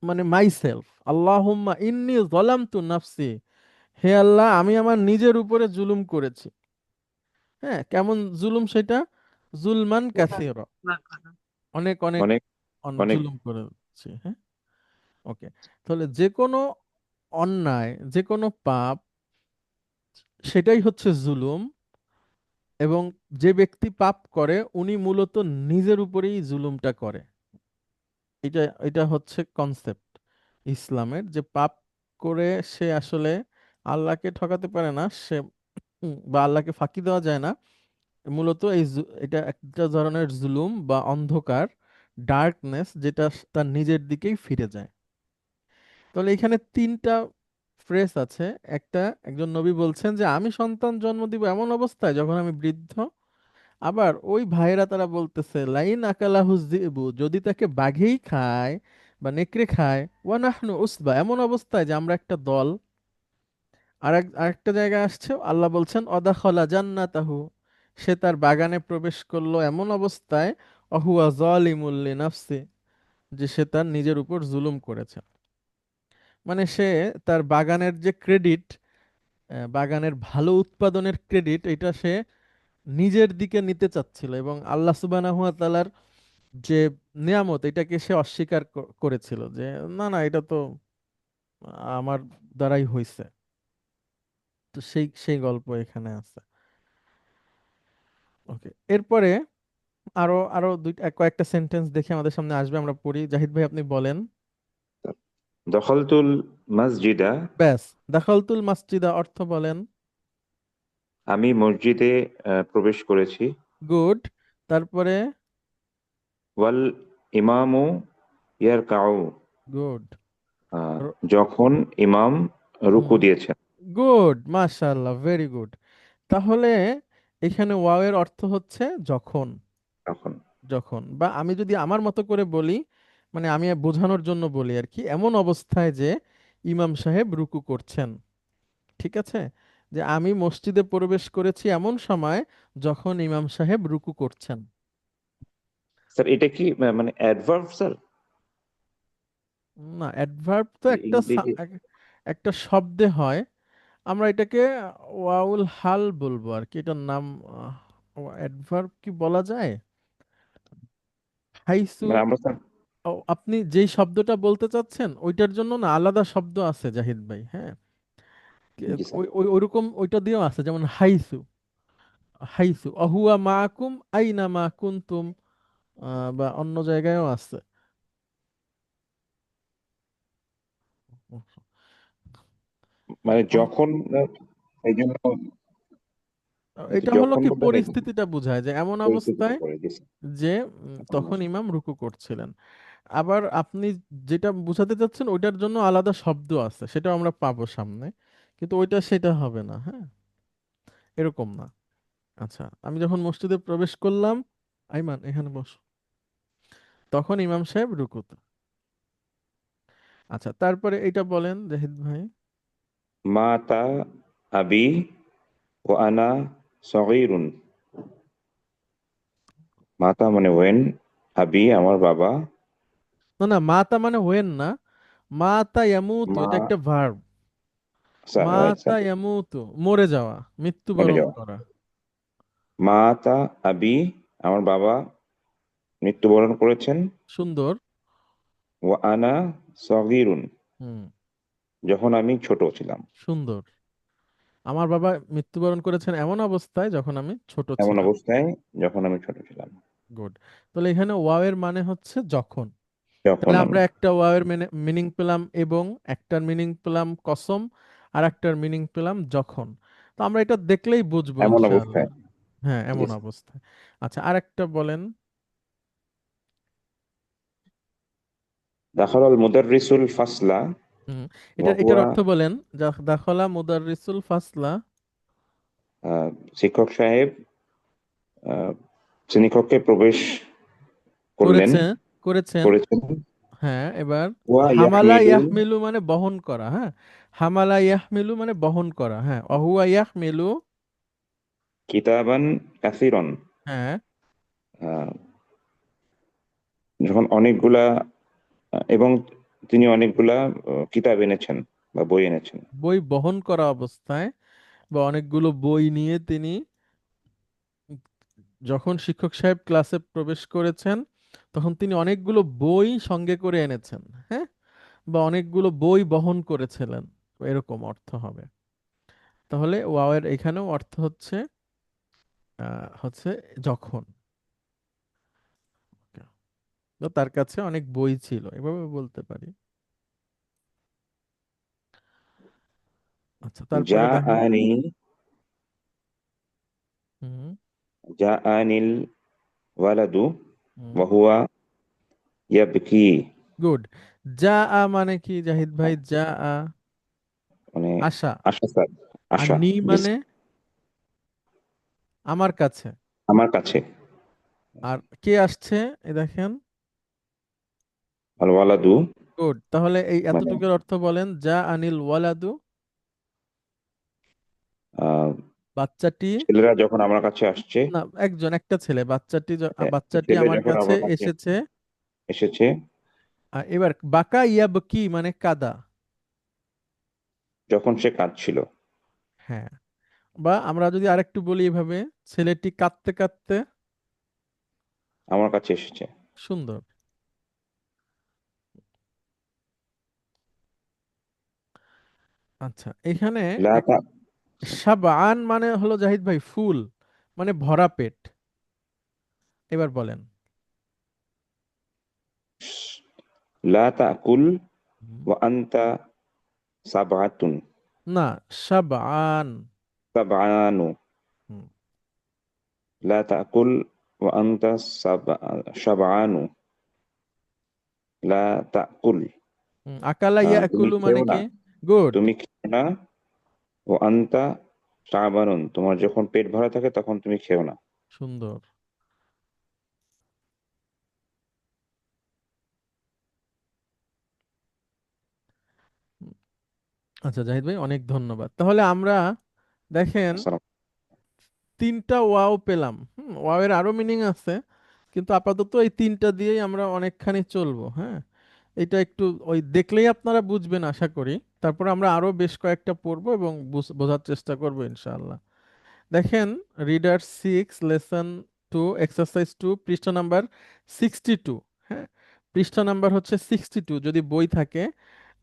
মানে মাই সেলফ, আল্লাহুম্মা ইন্নি জলামতু নাফসি, হে আল্লাহ আমি আমার নিজের উপরে জুলুম করেছি। হ্যাঁ, কেমন জুলুম সেটা? জুলমান কাসীরা, অনেক অনেক অনেক অনেক। জুলুম করেছি। হ্যাঁ, ওকে, তাহলে যে কোনো অন্যায়, যে কোনো পাপ, সেটাই হচ্ছে জুলুম, এবং যে ব্যক্তি পাপ করে উনি মূলত নিজের উপরেই জুলুমটা করে। এটা এটা হচ্ছে কনসেপ্ট ইসলামের, যে পাপ করে সে আসলে আল্লাহকে ঠকাতে পারে না, সে বা আল্লাহকে ফাঁকি দেওয়া যায় না। মূলত এটা একটা ধরনের জুলুম বা অন্ধকার, ডার্কনেস, যেটা তার নিজের দিকেই ফিরে যায়। তাহলে এখানে তিনটা ফ্রেজ আছে। একটা, একজন নবী বলছেন যে আমি সন্তান জন্ম দিব এমন অবস্থায় যখন আমি বৃদ্ধ। আবার ওই ভাইয়েরা তারা বলতেছে লাইন আকালাহু যিবু, যদি তাকে বাঘেই খায় বা নেকড়ে খায়, ওয়া নাহনু উসবা, এমন অবস্থায় যে আমরা একটা দল। আরেকটা জায়গায় আসছে আল্লাহ বলছেন অদাখলা জান্নাতাহু, সে তার বাগানে প্রবেশ করলো এমন অবস্থায়, অহুয়া যালিমুল লিনাফসি, যে সে তার নিজের উপর জুলুম করেছে। মানে সে তার বাগানের যে ক্রেডিট, বাগানের ভালো উৎপাদনের ক্রেডিট, এটা সে নিজের দিকে নিতে চাচ্ছিল, এবং আল্লাহ সুবহানাহু ওয়া তাআলার যে নিয়ামত এটাকে সে অস্বীকার করেছিল, যে না না এটা তো আমার দ্বারাই হইছে। তো সেই সেই গল্প এখানে আছে। ওকে, এরপরে আরো আরো কয়েকটা সেন্টেন্স দেখে আমাদের সামনে আসবে, আমরা পড়ি। জাহিদ ভাই আপনি বলেন। দখলতুল মসজিদা, ব্যাস, দাখালতুল মাসজিদা অর্থ বলেন। আমি মসজিদে প্রবেশ করেছি। গুড। তারপরে? ওয়াল ইমামু ইয়ারকাউ, গুড। আহ, যখন ইমাম রুকু হুম। দিয়েছেন। গুড, মাশাআল্লাহ, ভেরি গুড। তাহলে এখানে ওয়াও এর অর্থ হচ্ছে যখন। তখন যখন, বা আমি যদি আমার মতো করে বলি, মানে আমি বোঝানোর জন্য বলি আর কি, এমন অবস্থায় যে ইমাম সাহেব রুকু করছেন। ঠিক আছে, যে আমি মসজিদে প্রবেশ করেছি এমন সময় যখন ইমাম সাহেব রুকু করছেন। স্যার এটা কি মানে অ্যাডভার্ব স্যার? না, অ্যাডভার্ব তো একটা এই যে একটা শব্দে হয়। আমরা এটাকে ওয়াউল হাল বলবো আর কি, এটার নাম। অ্যাডভার্ব কি বলা যায়? হাইসু। মানে আমরা স্যার। আপনি যেই শব্দটা বলতে চাচ্ছেন ওইটার জন্য না আলাদা শব্দ আছে জাহিদ ভাই, হ্যাঁ। জি স্যার। ওই ওই ওইরকম ওইটা দিয়েও আছে, যেমন হাইসু। হাইসু অহুয়া মাকুম আইনা মা কুনতুম, বা অন্য জায়গায়ও আছে। মানে অন- যখন, এই জন্য কিন্তু এটা হলো যখন কি বলতে হয় পরিস্থিতিটা বোঝায় যে এমন পরিস্থিতিটা অবস্থায় পড়ে, জি স্যার। যে তখন তখন বুঝি। ইমাম রুকু করছিলেন। আবার আপনি যেটা বোঝাতে চাচ্ছেন ওইটার জন্য আলাদা শব্দ আছে, সেটা আমরা পাবো সামনে, কিন্তু ওইটা সেটা হবে না, হ্যাঁ, এরকম না। আচ্ছা, আমি যখন মসজিদে প্রবেশ করলাম, আইমান এখানে বস, তখন ইমাম সাহেব রুকুতে। আচ্ছা, তারপরে এটা বলেন জাহিদ ভাই। মাতা আবি ও আনা সগীরুন। মাতা মানে ওয়েন, আবি আমার বাবা। না না, মাতা মানে ওয়েন না, মাতা ইয়ামুতু মা, এটা একটা ভার্ব। স্যার রাইট মাতা স্যার। ইয়ামুতু মরে যাওয়া, মরে মৃত্যুবরণ যাওয়া। করা। মাতা আবি আমার বাবা মৃত্যুবরণ করেছেন। সুন্দর। ও আনা সগীরুন, হুম। যখন আমি ছোট ছিলাম। সুন্দর। আমার বাবা মৃত্যুবরণ করেছেন এমন অবস্থায় যখন আমি ছোট এমন ছিলাম। অবস্থায় যখন আমি ছোট ছিলাম। গুড। তাহলে এখানে ওয়াও এর মানে হচ্ছে যখন। যখন তাহলে আমি, আমরা একটা ওয়াও এর মিনিং পেলাম এবং, একটার মিনিং পেলাম কসম, আর একটার মিনিং পেলাম যখন। তো আমরা এটা দেখলেই বুঝবো এমন ইনশাআল্লাহ। অবস্থায়। হ্যাঁ, জি এমন স্যার। অবস্থায়। আচ্ছা, আরেকটা বলেন। দাখালাল মুদাররিসুল ফাসলা হুম, ওয়া এটার হুয়া, অর্থ বলেন। দাখলা মুদাররিসুল ফাসলা। শিক্ষক সাহেব আহ, শ্রেণীকক্ষে প্রবেশ করলেন, করেছে, করেছেন। করেছেন। হ্যাঁ, এবার ওয়া হামালা ইয়াহমিলু, ইয়াহমিলু মানে বহন করা, হ্যাঁ। হামালা ইয়াহমিলু মানে বহন করা, হ্যাঁ। অহুয়া ইয়াহমিলু। কিতাবান কাসিরন, হ্যাঁ, আহ, যখন অনেকগুলা, এবং তিনি অনেকগুলা কিতাব এনেছেন বা বই এনেছেন। বই বহন করা অবস্থায়, বা অনেকগুলো বই নিয়ে তিনি, যখন শিক্ষক সাহেব ক্লাসে প্রবেশ করেছেন তখন তিনি অনেকগুলো বই সঙ্গে করে এনেছেন, হ্যাঁ, বা অনেকগুলো বই বহন করেছিলেন, এরকম অর্থ হবে। তাহলে ওয়াও এর এখানেও অর্থ হচ্ছে হচ্ছে যখন। তো তার কাছে অনেক বই ছিল, এভাবে বলতে পারি। আচ্ছা, যা তারপরে দেখেন। আনি, হুম। যা আনিল ওয়ালাদু হুম। ওয়া হুয়া ইয়াবকি, গুড। যা আ মানে কি জাহিদ ভাই? যা আ মানে আশা। আশা স্যার, আর আশা। নি জি মানে স্যার। আমার কাছে। আমার কাছে। আর কে আসছে? এ দেখেন। আল ওয়ালাদু গুড। তাহলে এই মানে এতটুকুর অর্থ বলেন, যা আনিল ওয়ালাদু, আহ, বাচ্চাটি। ছেলেরা যখন আমার কাছে আসছে, না, একটা ছেলে, বাচ্চাটি বাচ্চাটি ছেলে আমার যখন কাছে আমার কাছে এসেছে। এসেছে, এবার বাকা ইয়াবকি মানে কাদা। যখন সে কাঁদছিল। হ্যাঁ, বা আমরা যদি আরেকটু বলি এভাবে, ছেলেটি কাঁদতে কাঁদতে। আমার কাছে এসেছে। সুন্দর। আচ্ছা, এখানে লা তা, সাবান মানে হলো জাহিদ ভাই ফুল, মানে ভরা পেট। এবার বলেন। লা তাকুল ওয়া আনতা সাবআতুন, না, সাবআন। সাবআনু, হুম, লা তাকুল ওয়া আনতা সাবআনু, লা তাকুল, আকালা তুমি ইয়াকুলু মানে খেও না, কি? গুড। তুমি খেও না, ও আনতা শাবানুন, তোমার যখন পেট ভরা থাকে তখন তুমি খেও না। সুন্দর। হুম, আচ্ছা জাহিদ ভাই, অনেক ধন্যবাদ। তাহলে আমরা দেখেন আসসালাম। তিনটা ওয়াও পেলাম। ওয়াও এর আরো মিনিং আছে, কিন্তু আপাতত এই তিনটা দিয়েই আমরা অনেকখানি চলবো। হ্যাঁ, এটা একটু ওই দেখলেই আপনারা বুঝবেন আশা করি। তারপর আমরা আরো বেশ কয়েকটা পড়বো এবং বোঝার চেষ্টা করবো ইনশাআল্লাহ। দেখেন, রিডার 6 লেসন 2 এক্সারসাইজ 2 পৃষ্ঠা নাম্বার 62। হ্যাঁ, পৃষ্ঠা নাম্বার হচ্ছে 62, যদি বই থাকে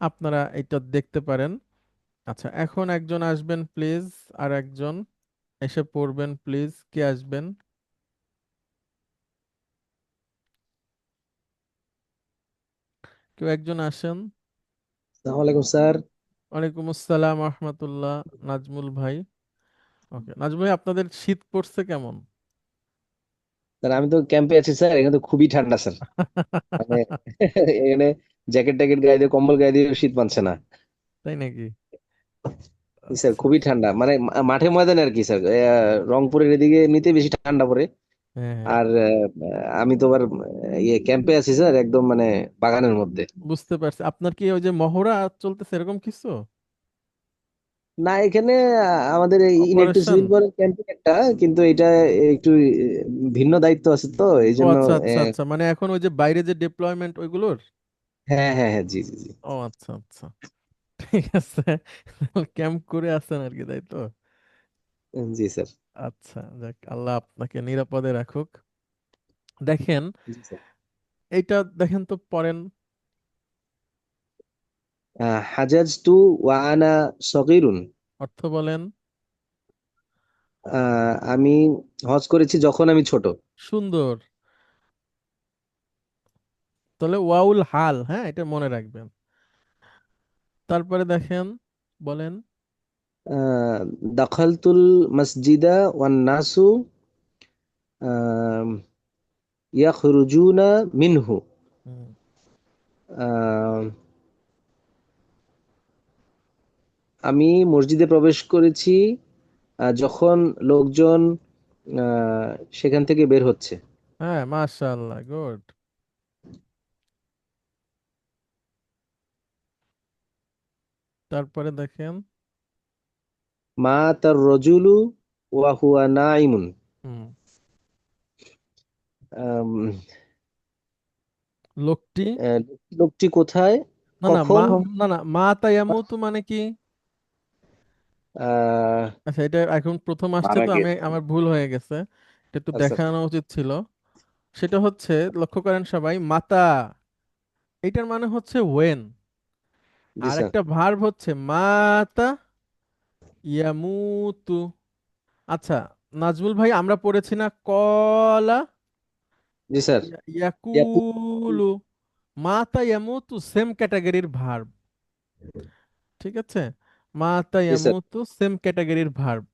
আপনারা এটা দেখতে পারেন। আচ্ছা, এখন একজন আসবেন প্লিজ, আর একজন এসে পড়বেন প্লিজ। কে আসবেন? কেউ একজন আসেন। আসসালামু আলাইকুম স্যার। ওয়ালাইকুম আসসালাম রহমতুল্লাহ। নাজমুল ভাই। ওকে, নাজমুল ভাই, আপনাদের শীত পড়ছে কেমন? স্যার আমি তো ক্যাম্পে আছি স্যার, এখানে তো খুবই ঠান্ডা স্যার। মানে এখানে জ্যাকেট ট্যাকেট গায়ে দিয়ে কম্বল গায়ে দিয়ে শীত মানছে না। তাই নাকি? স্যার আচ্ছা। খুবই ঠান্ডা, মানে মাঠে ময়দানে আর কি স্যার। রংপুরের এদিকে এমনিতে বেশি ঠান্ডা পড়ে। হ্যাঁ, হ্যাঁ, আর আমি তো আবার ইয়ে ক্যাম্পে আছি স্যার, একদম মানে বাগানের মধ্যে। বুঝতে পারছি। আপনার কি ওই যে মহড়া চলতেছে এরকম কিছু? না, এখানে আমাদের ইনঅ্যাকটিভ অপারেশন? সিভিল ওয়ার ক্যাম্পে একটা, কিন্তু এটা একটু ভিন্ন দায়িত্ব আছে তো এই ও জন্য। আচ্ছা, আচ্ছা, আচ্ছা, মানে এখন ওই যে বাইরে যে ডিপ্লয়মেন্ট ওইগুলোর। হ্যাঁ হ্যাঁ হ্যাঁ, জি জি জি। ও আচ্ছা, আচ্ছা, ঠিক আছে। ক্যাম্প করে আছেন আর কি, তাই তো? জি স্যার। আচ্ছা, যাক, আল্লাহ আপনাকে নিরাপদে রাখুক। দেখেন, জি স্যার। এইটা দেখেন তো, পড়েন। হাজাজতু ওয়া আনা সগীরুন। অর্থ বলেন। আমি হজ করেছি যখন আমি ছোট। সুন্দর। তাহলে ওয়াউল হাল, হ্যাঁ, এটা মনে রাখবেন। তারপরে দেখেন, বলেন। আহ, দাখালতুল মসজিদা ওয়ান নাসু ইয়াখরুজুনা মিনহু। হুম, আহ, আমি মসজিদে প্রবেশ করেছি যখন লোকজন আহ, সেখান থেকে বের হচ্ছে। হ্যাঁ, মাশাআল্লাহ, গুড। তারপরে দেখেন। মা তার রজুলু ওয়া হুয়া নাইমুন। হুম, আম, লোকটি। আহ, লোকটি কোথায়, না, না, মা। কখন? না, না, মা তায়ামুতু মানে কি? আহ, আচ্ছা, এটা এখন প্রথম আসছে মারা তো, গিয়েছে। আমার ভুল হয়ে গেছে। এটা একটু আচ্ছা দেখানো উচিত ছিল। সেটা হচ্ছে, লক্ষ্য করেন সবাই, মাতা, এটার মানে হচ্ছে ওয়েন। জি আর স্যার। একটা ভার্ব হচ্ছে মাতা ইয়ামুতু। আচ্ছা, নাজমুল ভাই, আমরা পড়েছি না কলা জি স্যার। ইয়াকু। ইয়াকুলু? মাতা ইয়ামুতু সেম ক্যাটাগরির ভার্ব। ঠিক আছে, মাতা জি স্যার। ইয়ামুতু সেম ক্যাটাগরির ভার্ব।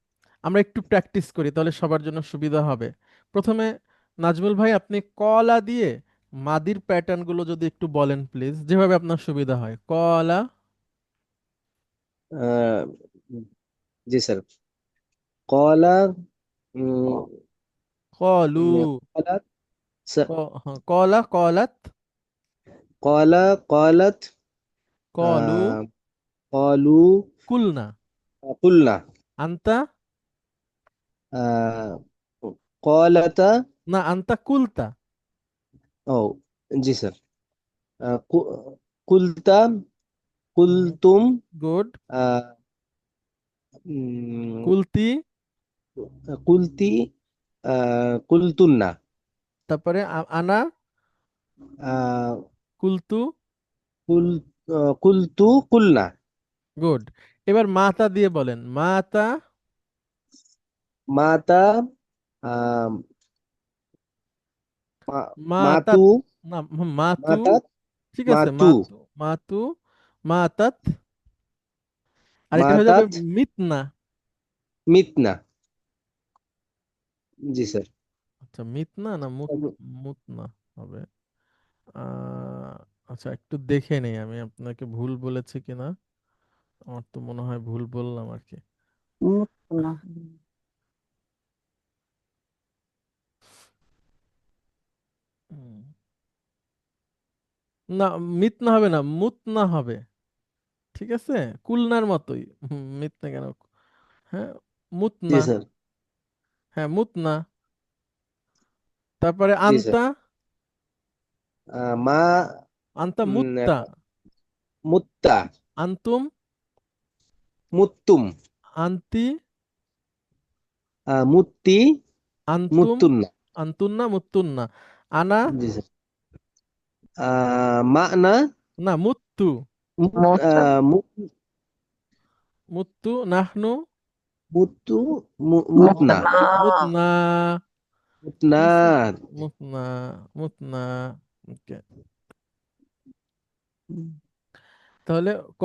আমরা একটু প্র্যাকটিস করি, তাহলে সবার জন্য সুবিধা হবে। প্রথমে নাজমুল ভাই, আপনি কলা দিয়ে মাদির প্যাটার্ন গুলো যদি একটু বলেন প্লিজ, যেভাবে আপনার সুবিধা হয়। কলা। আহ, জি স্যার। কলা। উম, কলু। কলা। হ্যাঁ, কলা, কলাত। কলা কলাত। কলু। আহ, কলু। কুলনা। কুলনা। আন্তা। আহ, কলাতা। না, আন্তা কুলতা। ও জি স্যার। কুলতা। কুলতুম। গুড। আহ, উম, কুলতি। কুলতি। কুলতুন্না। তারপরে আনা। আহ, কুলতু। কুল কুলতু কুলনা। গুড। এবার মাতা দিয়ে বলেন, মাতা। মাতা। আহ, মা- মাতা। মাতু। না, মাতু। মাতা। ঠিক আছে, মাতু। মাতু, মাতু। মাতাত, আর এটা হয়ে যাবে মাতাত মিতনা। মিতনা। জি স্যার। আচ্ছা, মিতনা না মুতনা হবে। আহ আচ্ছা, একটু দেখে নেই আমি আপনাকে ভুল বলেছি কিনা। আমার তো মনে হয় ভুল বললাম আর কি। না। হুম। না, মিতনা হবে না, মুতনা হবে। ঠিক আছে, কুলনার মতোই। মিতনা কেন? হ্যাঁ, জি মুতনা। স্যার। হ্যাঁ, মুতনা। তারপরে জি স্যার। আন্তা। মা আন্তা উম, মুত্তা। মুত্তা আন্তুম। মুত্তুম আন্তি। মুত্তি আন্তুম। মুত্তুন্না। আন্তুন্না মুত্তুন্না। আনা। জি স্যার। মা'না না, মুত্তু। মোটা। মুত্তু। নাহনু। মুত্তু মোটা মুতনা না। মুতনা। ঠিক মুতনা। আছে, মুতনা। মুতনা। ওকে। তাহলে ক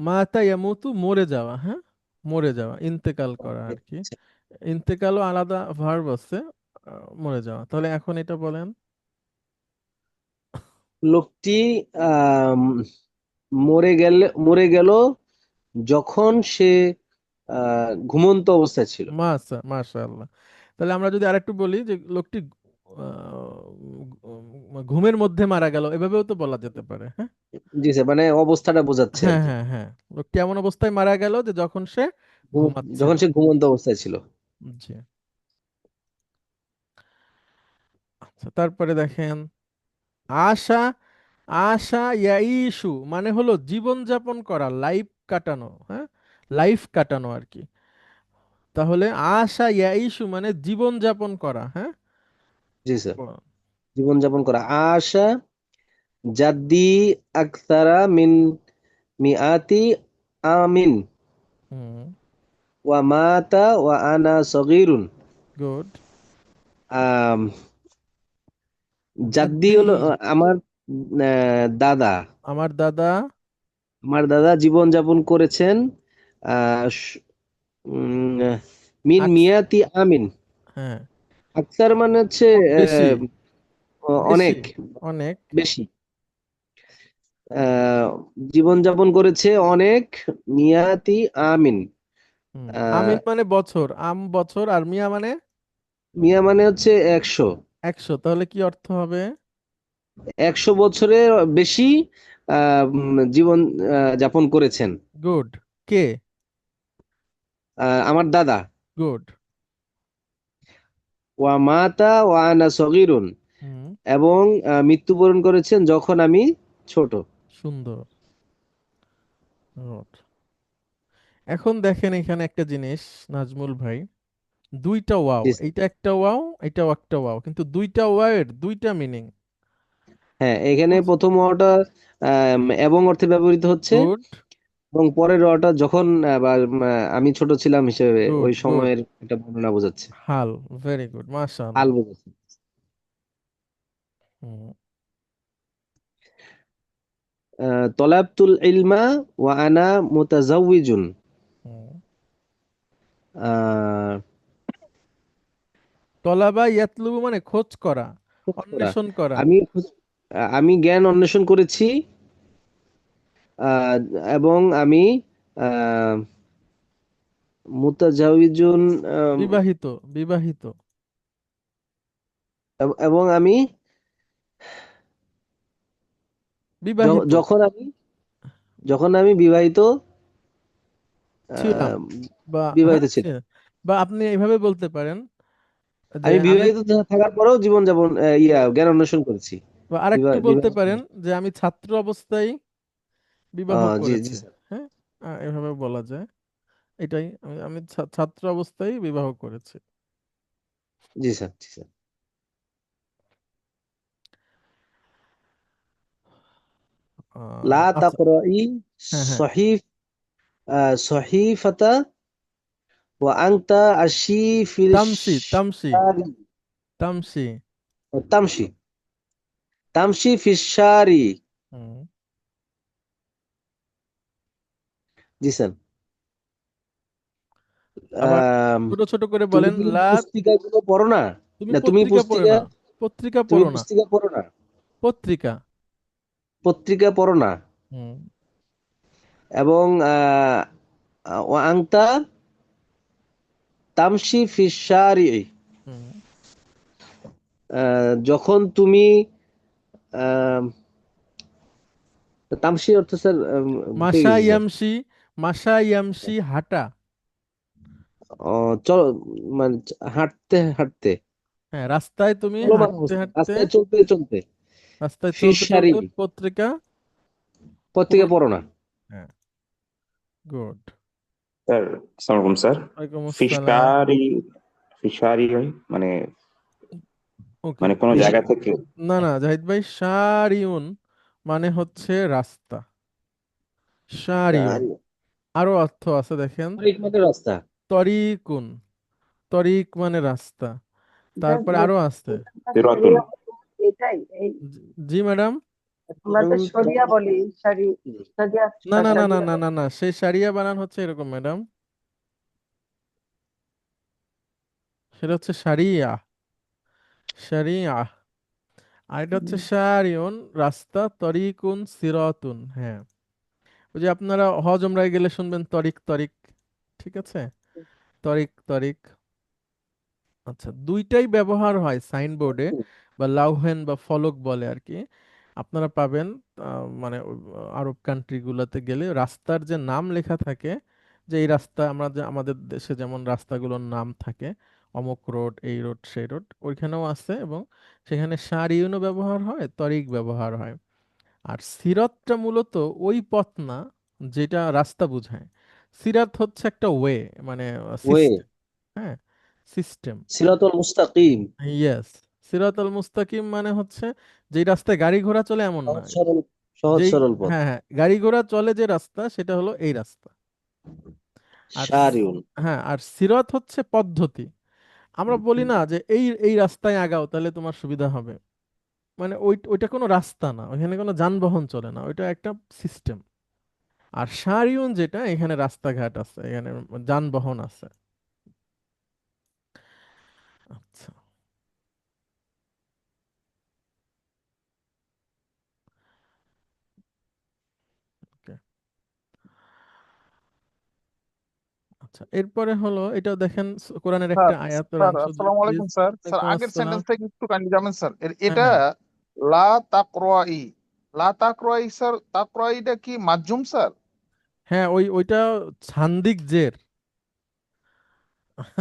মাতা ইয়ামুতু, মরে যাওয়া। হ্যাঁ, মরে যাওয়া, ইন্তেকাল করা আর কি। ইন্তেকালও আলাদা ভার্ব আছে। মরে যাওয়া। তাহলে এখন এটা বলেন। লোকটি আম, মরে গেল যখন সে ঘুমন্ত অবস্থায় ছিল। মাশাআল্লাহ। তাহলে আমরা যদি আরেকটু বলি যে লোকটি ঘুমের মধ্যে মারা গেল, এভাবেও তো বলা যেতে পারে। হ্যাঁ, জি স্যার, মানে অবস্থাটা বোঝাচ্ছে আর হ্যাঁ, কি। হ্যাঁ, হ্যাঁ। লোকটি এমন অবস্থায় মারা গেল যে যখন সে ঘুমাচ্ছিল। যখন সে ঘুমন্ত অবস্থায় ছিল। জি। আচ্ছা, তারপরে দেখেন আশা। আশা ইয়াইশু মানে হলো জীবন যাপন করা, লাইফ কাটানো। হ্যাঁ, লাইফ কাটানো আর কি। তাহলে আশা ইয়াইশু মানে জীবন যাপন করা। হ্যাঁ। জি স্যার। জীবনযাপন করা। আশা জাদ্দি আকতারা মিন মিআতি আমিন হুম। ওয়া মাতা ওয়া আনা সগীরুন। গুড। আম, জাদ্দি দাদি। হলো আমার দাদা। আমার দাদা। আমার দাদা জীবনযাপন করেছেন আহ, স- উম, মিন আকস- মিয়াতি আমিন। হ্যাঁ, আকতার মানে হচ্ছে বেশি। বেশি। অনেক অনেক। বেশি। আহ, জীবনযাপন করেছে অনেক মিয়াতি আমিন। হুম। আহ, আমিন মানে বছর, বছর, আর মিয়া মানে মিয়া মানে হচ্ছে 100। 100। তাহলে কি অর্থ হবে? 100 বছরের বেশি জীবন যাপন করেছেন গুড। কে? আমার দাদা। গুড। ওয়া মাতা ওয়া আনা সগীরুন, হুম। এবং মৃত্যুবরণ করেছেন যখন আমি ছোট। সুন্দর। Good. এখন দেখেন এখানে একটা জিনিস, নাজমুল ভাই। দুইটা ওয়াও, জি। এইটা একটা ওয়াও, এটাও একটা ওয়াও, কিন্তু দুইটা ওয়াওয়ের দুইটা মিনিং। হ্যাঁ, এখানে প্রথম অটা এবং অর্থে ব্যবহৃত হচ্ছে, গুড। এবং পরের অটা যখন আমি ছোট ছিলাম হিসেবে গুড। ওই গুড। সময়ের একটা বর্ণনা বোঝাচ্ছে। হাল। ভেরি গুড, হাল মাশাআল্লাহ। বোঝাচ্ছে। হুম। তলাবতুল ইলমা ওয়া আনা মুতাজাউইজুন। হুম। আহ তলাবা ইয়াতলুবু মানে খোঁজ করা, খোঁজ করা। অন্বেষণ করা। আমি জ্ঞান অন্বেষণ করেছি, আহ, এবং আমি আহ, মুতাজাউইজুন, বিবাহিত। বিবাহিত। এবং আমি বিবাহিত যখন আমি বিবাহিত ছিলাম, আহ, বা বিবাহিত হ্যাঁ ছিলাম। বা আপনি এইভাবে বলতে পারেন যে আমি আমি, বিবাহিত থাকার পরেও জীবনযাপন জ্ঞান অন্বেষণ করেছি। বা আরেকটু বলতে বিবাহিত। পারেন যে আমি ছাত্র অবস্থায় বিবাহ জি জি করেছি। স্যার। হ্যাঁ, এভাবে বলা যায়। এটাই, আমি আমি ছাত্র অবস্থায় বিবাহ করেছি। জি স্যার। জি স্যার। লা আচ্ছা। তাকরাই হ্যাঁ, হ্যাঁ। সহিফ সহিফাতা ওয়া আনতা আশি ফিল তামসি। তামসি। শারি। তামসি। তামশি ফিস শারি। হুম। জি স্যার। আবার আম, ছোট ছোট করে তুমি বলেন কি লা। পুস্তিকাগুলো পড়ো না? তুমি না তুমি পত্রিকা পড়ো পুস্তিকা, না, পত্রিকা তুমি পড়ো না, পুস্তিকা পড়ো না, পত্রিকা। পত্রিকা পড়ো না। হুম। এবং আংতা তামসি ফিসারি, হুম। যখন তুমি তামসি অর্থ স্যার ভুলে মাসা গেছি স্যার। ইয়ামসি, মাসা ইয়ামসি হাঁটা। চল, মানে হাঁটতে হাঁটতে, হ্যাঁ, রাস্তায় তুমি চলমান হাঁটতে অবস্থা, হাঁটতে, রাস্তায় চলতে চলতে। রাস্তায় চলতে ফিসারি, চলতে পত্রিকা পত্রিকা পড়ো। পড়ো না। হ্যাঁ, গুড। স্যার আসসালামু আলাইকুম স্যার। ওয়ালাইকুম আসসালাম। ফিশারি, ফিশারি হয় মানে ওকে। মানে কোনো জায়গা থেকে। না না জাহিদ ভাই, শারিউন মানে হচ্ছে রাস্তা। শারিউন আরো অর্থ আছে দেখেন। একমাত্র রাস্তা। তরিকুন, তরিক মানে রাস্তা। তারপরে আরো আছে। সিরাতুন। এটাই এই জি ম্যাডাম। আমরা তো শরিয়া বলি, শরিয়া না না না না শরিয়া না না না, সেই সারিয়া বানান হচ্ছে এরকম ম্যাডাম, সেটা হচ্ছে সারিয়া, সারিয়া। আর এটা হচ্ছে শারিউন রাস্তা, তরিকুন সিরাতুন। হ্যাঁ, ওই যে আপনারা হজ উমরায় গেলে শুনবেন তরিক তরিক, ঠিক আছে, তরিক তরিক। আচ্ছা, দুইটাই ব্যবহার হয় সাইনবোর্ডে বা লাউহেন বা ফলক বলে আর কি। আপনারা পাবেন মানে আরব কান্ট্রি গুলাতে গেলে রাস্তার যে নাম লেখা থাকে, যে এই রাস্তা, আমরা যে আমাদের দেশে যেমন রাস্তাগুলোর নাম থাকে, অমুক রোড, এই রোড, সেই রোড, ওইখানেও আছে। এবং সেখানে শারিউনও ব্যবহার হয়, তরিক ব্যবহার হয়। আর সিরাতটা মূলত ওই পথ না যেটা রাস্তা বোঝায়। সিরাত হচ্ছে একটা ওয়ে, মানে ওয়ে, সিস্টেম। হ্যাঁ, সিস্টেম। সিরাতুল মুস্তাকিম, ইয়েস। সিরাতাল মুস্তাকিম মানে হচ্ছে যেই রাস্তায় গাড়ি ঘোড়া চলে এমন না। সহজ সরল, সহজ যেই, সরল পথ। হ্যাঁ হ্যাঁ, গাড়ি ঘোড়া চলে যে রাস্তা সেটা হলো এই রাস্তা। আর শারিউন, হ্যাঁ, আর সিরাত হচ্ছে পদ্ধতি। আমরা বলি না যে এই এই রাস্তায় আগাও তাহলে তোমার সুবিধা হবে, মানে ওইটা কোনো রাস্তা না, ওইখানে কোনো যানবাহন চলে না, ওইটা একটা সিস্টেম। আর শারিউন যেটা, এখানে রাস্তাঘাট আছে, এখানে যানবাহন আছে। আচ্ছা। ওকে। আচ্ছা, এরপরে হলো এটাও দেখেন, কোরআনের স্যার একটা আয়াতের স্যার অংশ, আসসালামু প্লিজ। আলাইকুম স্যার। স্যার ওয়ালাইকুম আগের আসসালাম। সেন্টেন্স থেকে একটু কাইন্ডলি যাবেন স্যার। হ্যাঁ এটা হ্যাঁ। লা তাকরাই, লা তাকরাই স্যার, তাকরাইটা কি মাজুম স্যার? হ্যাঁ, ওইটা ছান্দিক জের।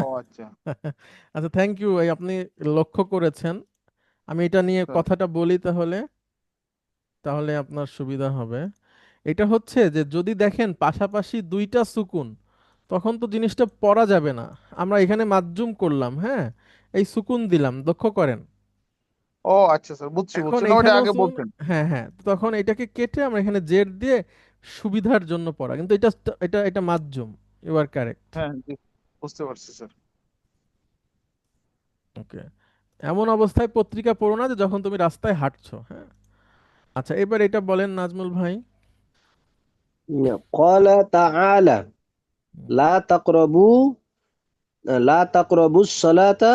ও আচ্ছা আচ্ছা, থ্যাংক ইউ, এই আপনি লক্ষ্য করেছেন। আমি এটা নিয়ে স্যার। কথাটা বলি তাহলে, তাহলে আপনার সুবিধা হবে। এটা হচ্ছে যে যদি দেখেন পাশাপাশি দুইটা সুকুন, তখন তো জিনিসটা পড়া যাবে না। আমরা এখানে মাজ্জুম করলাম, হ্যাঁ, এই সুকুন দিলাম, লক্ষ্য করেন। ও আচ্ছা স্যার, বুঝছি এখন বুঝছি, না ওটা এখানেও আগে সুকুন, বলতেন। হ্যাঁ হ্যাঁ, তখন এটাকে কেটে আমরা এখানে জের দিয়ে সুবিধার জন্য পড়া, কিন্তু এটা এটা এটা মাজ্জুম। You R correct. হ্যাঁ জি, বুঝতে পারছি স্যার। ওকে। এমন অবস্থায় পত্রিকা পড়ো না যে যখন তুমি রাস্তায় হাঁটছো, হ্যাঁ। আচ্ছা, এবার এটা বলেন নাজমুল ভাই। ক্বালা তাআলা হুম। লা তাকরাবু, লা তাকরাবুস সালাতা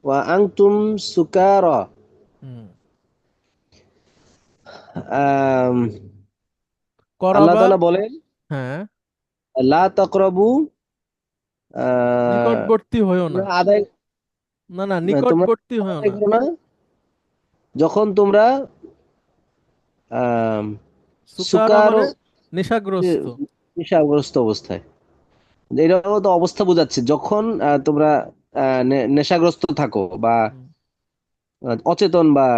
ওয়া আনতুম সুকারা। হুম। আম, আল্লাহ করাবা। তাআলা বলেন হ্যাঁ, লা তাকরাবু, নিকটবর্তী হয়েও না। তোমরা আদায়, না না, তোমরা নিকটবর্তী হয়েও আদায় না। করো না যখন তোমরা আম, সুকারা সুকারো, মানে যে নেশাগ্রস্ত। নেশাগ্রস্ত অবস্থায়। এটাও তো অবস্থা বোঝাচ্ছে যখন তোমরা নেশাগ্রস্ত থাকো বা হুম। অচেতন বা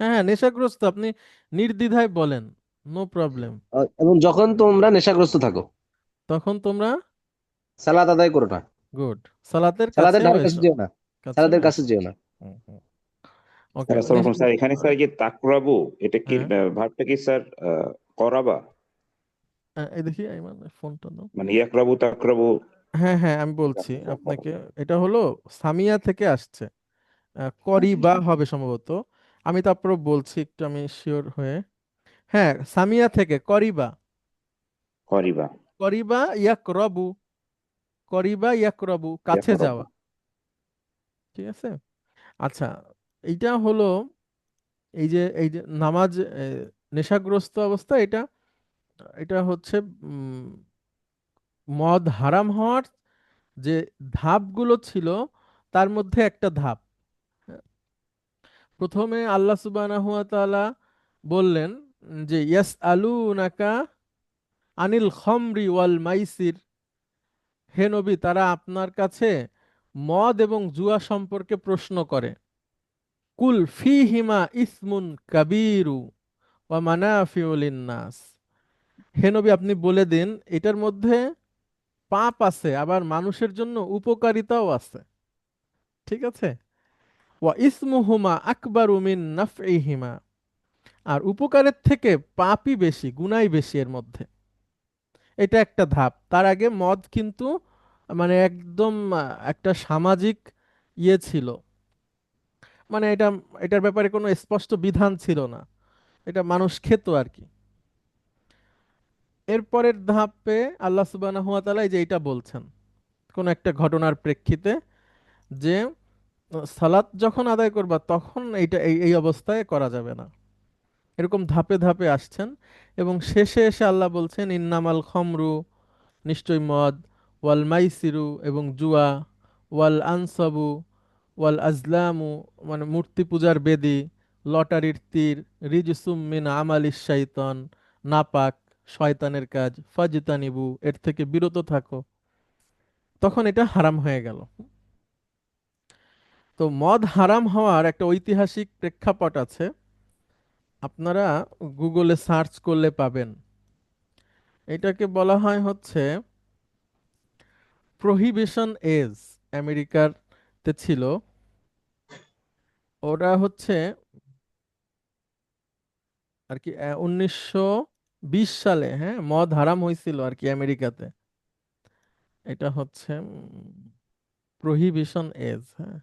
হ্যাঁ হ্যাঁ, নেশাগ্রস্ত আপনি নির্দ্বিধায় বলেন, নো প্রবলেম। এবং যখন তোমরা নেশাগ্রস্ত থাকো, তখন তোমরা, সালাত আদায় করো না, গুড, সালাতের সালাতের কাছেও ধারে কাছে এসো, যেও না, কাছেও সালাতের কাছে এসো। যেও না। হুম হুম। Sir okay. আসসালামু আলাইকুম স্যার, এখানে স্যার যে তাকরাবু, এটা কি হ্যাঁ, ভার্বটা কি স্যার করাবা, এই দেখি আইমান, ফোনটা দাও। মানে ইয়াকরাবু তাকরাবু? হ্যাঁ হ্যাঁ, আমি বলছি আপনাকে, এটা হলো সামিয়া থেকে আসছে, করিবা হবে সম্ভবত। আমি তারপর বলছি, একটু আমি শিওর হয়ে। হ্যাঁ, সামিয়া থেকে করিবা। করিবা। করিবা ইয়াকরবু, করিবা ইয়াকরবু, কাছে ইয়াকরাবু। যাওয়া। ঠিক আছে। আচ্ছা, এইটা হলো এই যে নামাজ নেশাগ্রস্ত অবস্থা, এটা এটা হচ্ছে উম, মদ হারাম হওয়ার যে ধাপগুলো ছিল তার মধ্যে একটা ধাপ। প্রথমে আল্লাহ সুবহানাহু ওয়া তাআলা বললেন যে ইয়াসআলুনাকা আনিল খামরি ওয়াল মাইসির, হে নবী তারা আপনার কাছে মদ এবং জুয়া সম্পর্কে প্রশ্ন করে। কুল ফিহিমা ইসমুন কাবীরু ওয়া মানাফিউ লিন্নাস, হে নবী আপনি বলে দিন এটার মধ্যে পাপ আছে, আবার মানুষের জন্য উপকারিতাও আছে। ঠিক আছে। ওয়া ইসমুহুমা আকবারু মিন নাফইহিমা, আর উপকারের থেকে পাপই বেশি, গুনাই বেশি এর মধ্যে। এটা একটা ধাপ। তার আগে মদ কিন্তু মানে একদম একটা সামাজিক ইয়ে ছিল, মানে এটার ব্যাপারে কোনো স্পষ্ট বিধান ছিল না, এটা মানুষ খেত আর কি। এরপরের ধাপে আল্লাহ সুবহানাহু ওয়া তাআলা এই যে এটা বলছেন কোন একটা ঘটনার প্রেক্ষিতে, যে সালাত যখন আদায় করবা তখন এইটা এই অবস্থায় করা যাবে না। এরকম ধাপে ধাপে আসছেন, এবং শেষে এসে আল্লাহ বলছেন ইন্নামাল খমরু, নিশ্চয় মদ, ওয়াল মাইসিরু এবং জুয়া, ওয়াল আনসাবু ওয়াল আজলামু মানে মূর্তি পূজার বেদী, লটারির তীর, রিজসুম মিন আমালিশ শাইতান, নাপাক, শয়তানের কাজ, ফাজতানিবু এর থেকে বিরত থাকো, তখন এটা হারাম হয়ে গেল। তো মদ হারাম হওয়ার একটা ঐতিহাসিক প্রেক্ষাপট আছে, আপনারা গুগলে সার্চ করলে পাবেন। এটাকে বলা হয় হচ্ছে প্রহিবিশন এজ, আমেরিকার তে ছিল। ওরা হচ্ছে আর কি 1920 সালে, হ্যাঁ, মদ হারাম হয়েছিল আর কি আমেরিকাতে। এটা হচ্ছে প্রহিবিশন এজ। হ্যাঁ,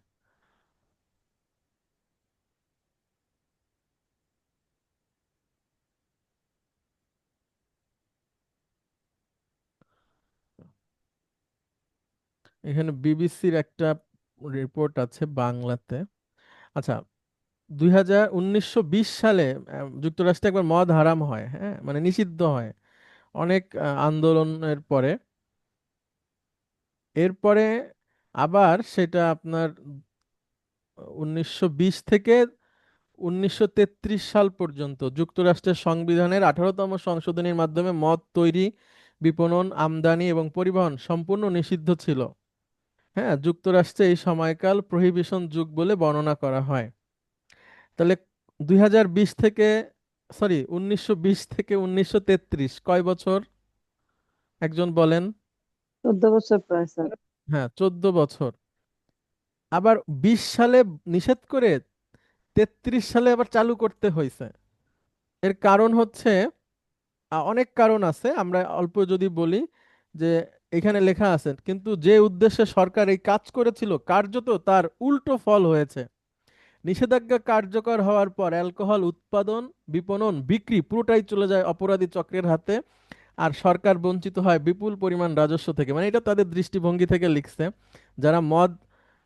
এখানে বিবিসির একটা রিপোর্ট আছে বাংলাতে। আচ্ছা, 1920 সালে যুক্তরাষ্ট্রে একবার মদ হারাম হয়, হ্যাঁ, মানে নিষিদ্ধ হয় অনেক আন্দোলনের পরে। এরপরে আবার সেটা আপনার 1920 থেকে 1933 সাল পর্যন্ত যুক্তরাষ্ট্রের সংবিধানের 18তম সংশোধনীর মাধ্যমে মদ তৈরি, বিপণন, আমদানি এবং পরিবহন সম্পূর্ণ নিষিদ্ধ ছিল। হ্যাঁ, যুক্তরাষ্ট্রে এই সময়কাল প্রহিবিশন যুগ বলে বর্ণনা করা হয়। তাহলে 2020 থেকে, সরি 1920 থেকে 1933 কয় বছর একজন বলেন? 14 বছর প্রায় স্যার। হ্যাঁ, 14 বছর। আবার 20 সালে নিষেধ করে 33 সালে আবার চালু করতে হয়েছে। এর কারণ হচ্ছে অনেক কারণ আছে, আমরা অল্প যদি বলি, যে এখানে লেখা আছে কিন্তু যে উদ্দেশ্যে সরকার এই কাজ করেছিল কার্যত তার উল্টো ফল হয়েছে। নিষেধাজ্ঞা কার্যকর হওয়ার পর অ্যালকোহল উৎপাদন, বিপণন, বিক্রি পুরোটাই চলে যায় অপরাধী চক্রের হাতে, আর সরকার বঞ্চিত হয় বিপুল পরিমাণ রাজস্ব থেকে। মানে এটা তাদের দৃষ্টিভঙ্গি থেকে লিখছে। যারা মদ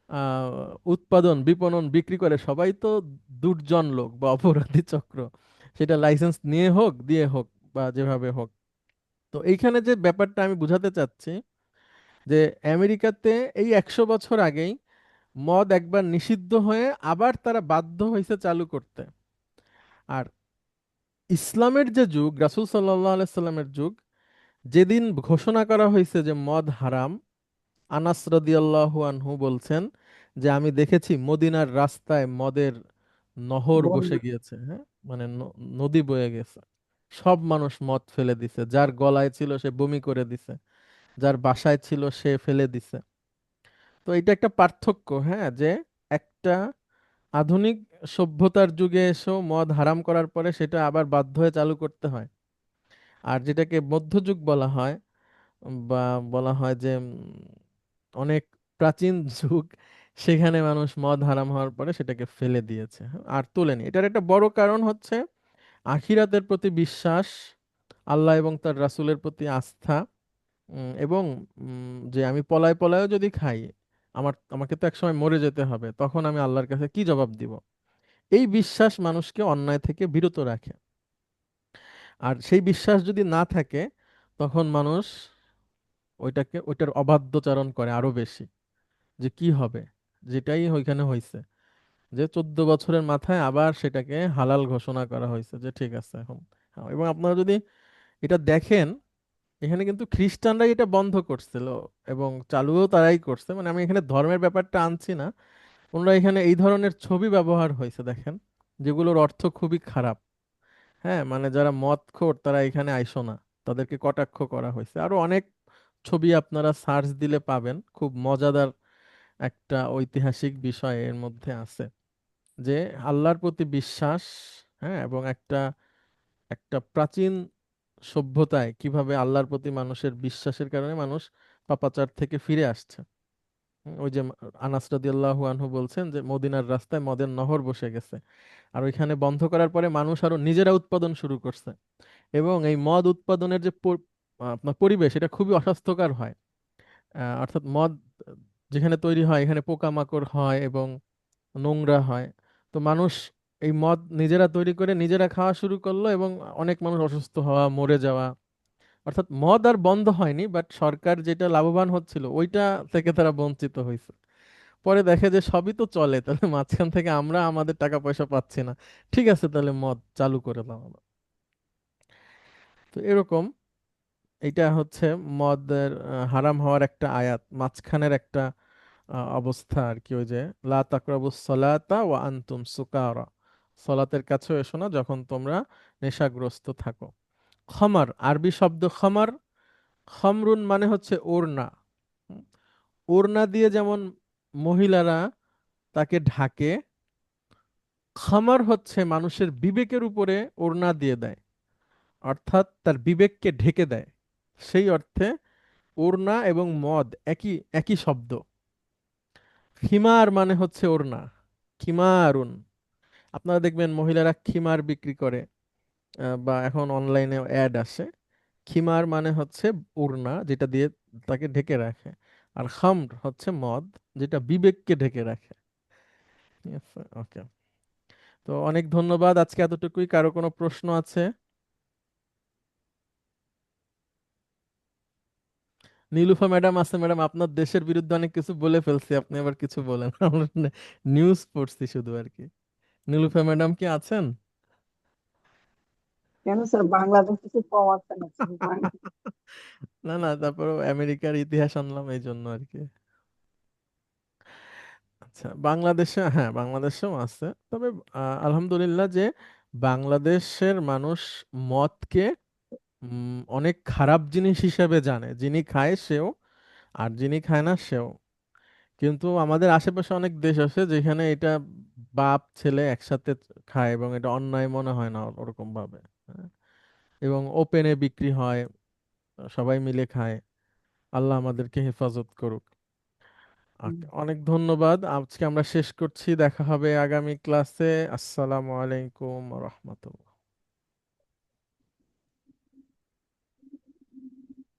আহ, উৎপাদন, বিপণন, বিক্রি করে সবাই তো দুর্জন লোক বা অপরাধী চক্র, সেটা লাইসেন্স নিয়ে হোক দিয়ে হোক বা যেভাবে হোক। তো এইখানে যে ব্যাপারটা আমি বুঝাতে চাচ্ছি, যে আমেরিকাতে এই 100 বছর আগেই মদ একবার নিষিদ্ধ হয়ে আবার তারা বাধ্য হয়েছে চালু করতে। আর ইসলামের যে যুগ, রাসূল সাল্লাল্লাহু আলাইহি সাল্লামের যুগ, যেদিন ঘোষণা করা হয়েছে যে মদ হারাম, আনাস রাদিয়াল্লাহু আনহু বলছেন যে আমি দেখেছি মদিনার রাস্তায় মদের নহর বসে বন্যা। গিয়েছে, হ্যাঁ, মানে নদী বয়ে গেছে। সব মানুষ মদ ফেলে দিছে, যার গলায় ছিল সে বমি করে দিছে, যার বাসায় ছিল সে ফেলে দিছে। তো এটা একটা পার্থক্য, হ্যাঁ, যে একটা আধুনিক সভ্যতার যুগে এসেও মদ হারাম করার পরে সেটা আবার বাধ্য হয়ে চালু করতে হয়। আর যেটাকে মধ্যযুগ বলা হয়, বা বলা হয় যে অনেক প্রাচীন যুগ, সেখানে মানুষ মদ হারাম হওয়ার পরে সেটাকে ফেলে দিয়েছে, হ্যাঁ, আর তোলেনি। এটার একটা বড় কারণ হচ্ছে আখিরাতের প্রতি বিশ্বাস, আল্লাহ এবং তার রাসূলের প্রতি আস্থা, এবং যে আমি পলায় পলায়ও যদি খাই, আমাকে তো একসময় মরে যেতে হবে, তখন আমি আল্লাহর কাছে কি জবাব দিব? এই বিশ্বাস মানুষকে অন্যায় থেকে বিরত রাখে। আর সেই বিশ্বাস যদি না থাকে, তখন মানুষ ওইটার অবাধ্যচারণ করে আরো বেশি, যে কি হবে, যেটাই ওইখানে হয়েছে, যে 14 বছরের মাথায় আবার সেটাকে হালাল ঘোষণা করা হয়েছে, যে ঠিক আছে এখন। হ্যাঁ, এবং আপনারা যদি এটা দেখেন, এখানে কিন্তু খ্রিস্টানরাই এটা বন্ধ করছিল এবং চালুও তারাই করছে। মানে আমি এখানে ধর্মের ব্যাপারটা আনছি না, ওনারা এখানে এই ধরনের ছবি ব্যবহার হয়েছে দেখেন, যেগুলোর অর্থ খুবই খারাপ। হ্যাঁ, মানে যারা মদখোর তারা এখানে আইসো না, তাদেরকে কটাক্ষ করা হয়েছে। আরো অনেক ছবি আপনারা সার্চ দিলে পাবেন, খুব মজাদার একটা ঐতিহাসিক বিষয় এর মধ্যে আছে, যে আল্লাহর প্রতি বিশ্বাস, হ্যাঁ, এবং একটা একটা প্রাচীন সভ্যতায় কিভাবে আল্লাহর প্রতি মানুষের বিশ্বাসের কারণে মানুষ পাপাচার থেকে ফিরে আসছে। ওই যে আনাস রাদিয়াল্লাহু আনহু বলছেন যে মদিনার রাস্তায় মদের নহর বসে গেছে, আর ওইখানে বন্ধ করার পরে মানুষ আরো নিজেরা উৎপাদন শুরু করছে। এবং এই মদ উৎপাদনের যে আপনার পরিবেশ, এটা খুবই অস্বাস্থ্যকর হয়। অর্থাৎ মদ যেখানে তৈরি হয় এখানে পোকামাকড় হয় এবং নোংরা হয়। তো মানুষ এই মদ নিজেরা তৈরি করে নিজেরা খাওয়া শুরু করলো, এবং অনেক মানুষ অসুস্থ হওয়া, মরে যাওয়া। অর্থাৎ মদ আর বন্ধ হয়নি, বাট সরকার যেটা লাভবান হচ্ছিল ওইটা থেকে তারা বঞ্চিত হয়েছে। পরে দেখে যে সবই তো চলে, তাহলে মাঝখান থেকে আমরা আমাদের টাকা পয়সা পাচ্ছি না, ঠিক আছে তাহলে মদ চালু করে দাও। তো এরকম, এটা হচ্ছে মদের হারাম হওয়ার একটা আয়াত, মাঝখানের একটা অবস্থা আর কি। ওই যে লা তাকরাবুস সালাতা ওয়া আনতুম সুকারা, সলাতের কাছেও এসো না যখন তোমরা নেশাগ্রস্ত থাকো। খমার, আরবি শব্দ খমার, খমরুন মানে হচ্ছে ওড়না। হুম, ওড়না দিয়ে যেমন মহিলারা তাকে ঢাকে, খামার হচ্ছে মানুষের বিবেকের উপরে ওড়না দিয়ে দেয়, অর্থাৎ তার বিবেককে ঢেকে দেয়। সেই অর্থে ওড়না এবং মদ একই একই শব্দ। খিমার মানে হচ্ছে ওড়না, খিমারুন। আপনারা দেখবেন মহিলারা খিমার বিক্রি করে, বা এখন অনলাইনে অ্যাড আসে। খিমার মানে হচ্ছে ওড়না, যেটা দিয়ে তাকে ঢেকে রাখে। আর খামর হচ্ছে মদ, যেটা বিবেককে ঢেকে রাখে। ঠিক আছে, ওকে। তো অনেক ধন্যবাদ, আজকে এতটুকুই। কারো কোনো প্রশ্ন আছে? নীলুফা ম্যাডাম আছে। ম্যাডাম, আপনার দেশের বিরুদ্ধে অনেক কিছু বলে ফেলছি, আপনি আবার কিছু বলেন। আমরা নিউজ পড়ছি শুধু আর কি। নীলুফা ম্যাডাম কি আছেন? কেন স্যার, বাংলাদেশ কিছু কম আছে নাকি? না না, তারপর আমেরিকার ইতিহাস আনলাম এই জন্য আর কি। আচ্ছা, বাংলাদেশে, হ্যাঁ বাংলাদেশেও আছে, তবে আলহামদুলিল্লাহ যে বাংলাদেশের মানুষ মদকে অনেক খারাপ জিনিস হিসেবে জানে, যিনি খায় সেও আর যিনি খায় না সেও। কিন্তু আমাদের আশেপাশে অনেক দেশ আছে যেখানে এটা বাপ ছেলে একসাথে খায় এবং এটা অন্যায় মনে হয় না ওরকম ভাবে। হ্যাঁ, এবং ওপেনে বিক্রি হয়, সবাই মিলে খায়। আল্লাহ আমাদেরকে হেফাজত করুক। অনেক ধন্যবাদ, আজকে আমরা শেষ করছি। দেখা হবে আগামী ক্লাসে। আসসালামু আলাইকুম রহমতুল্লাহ।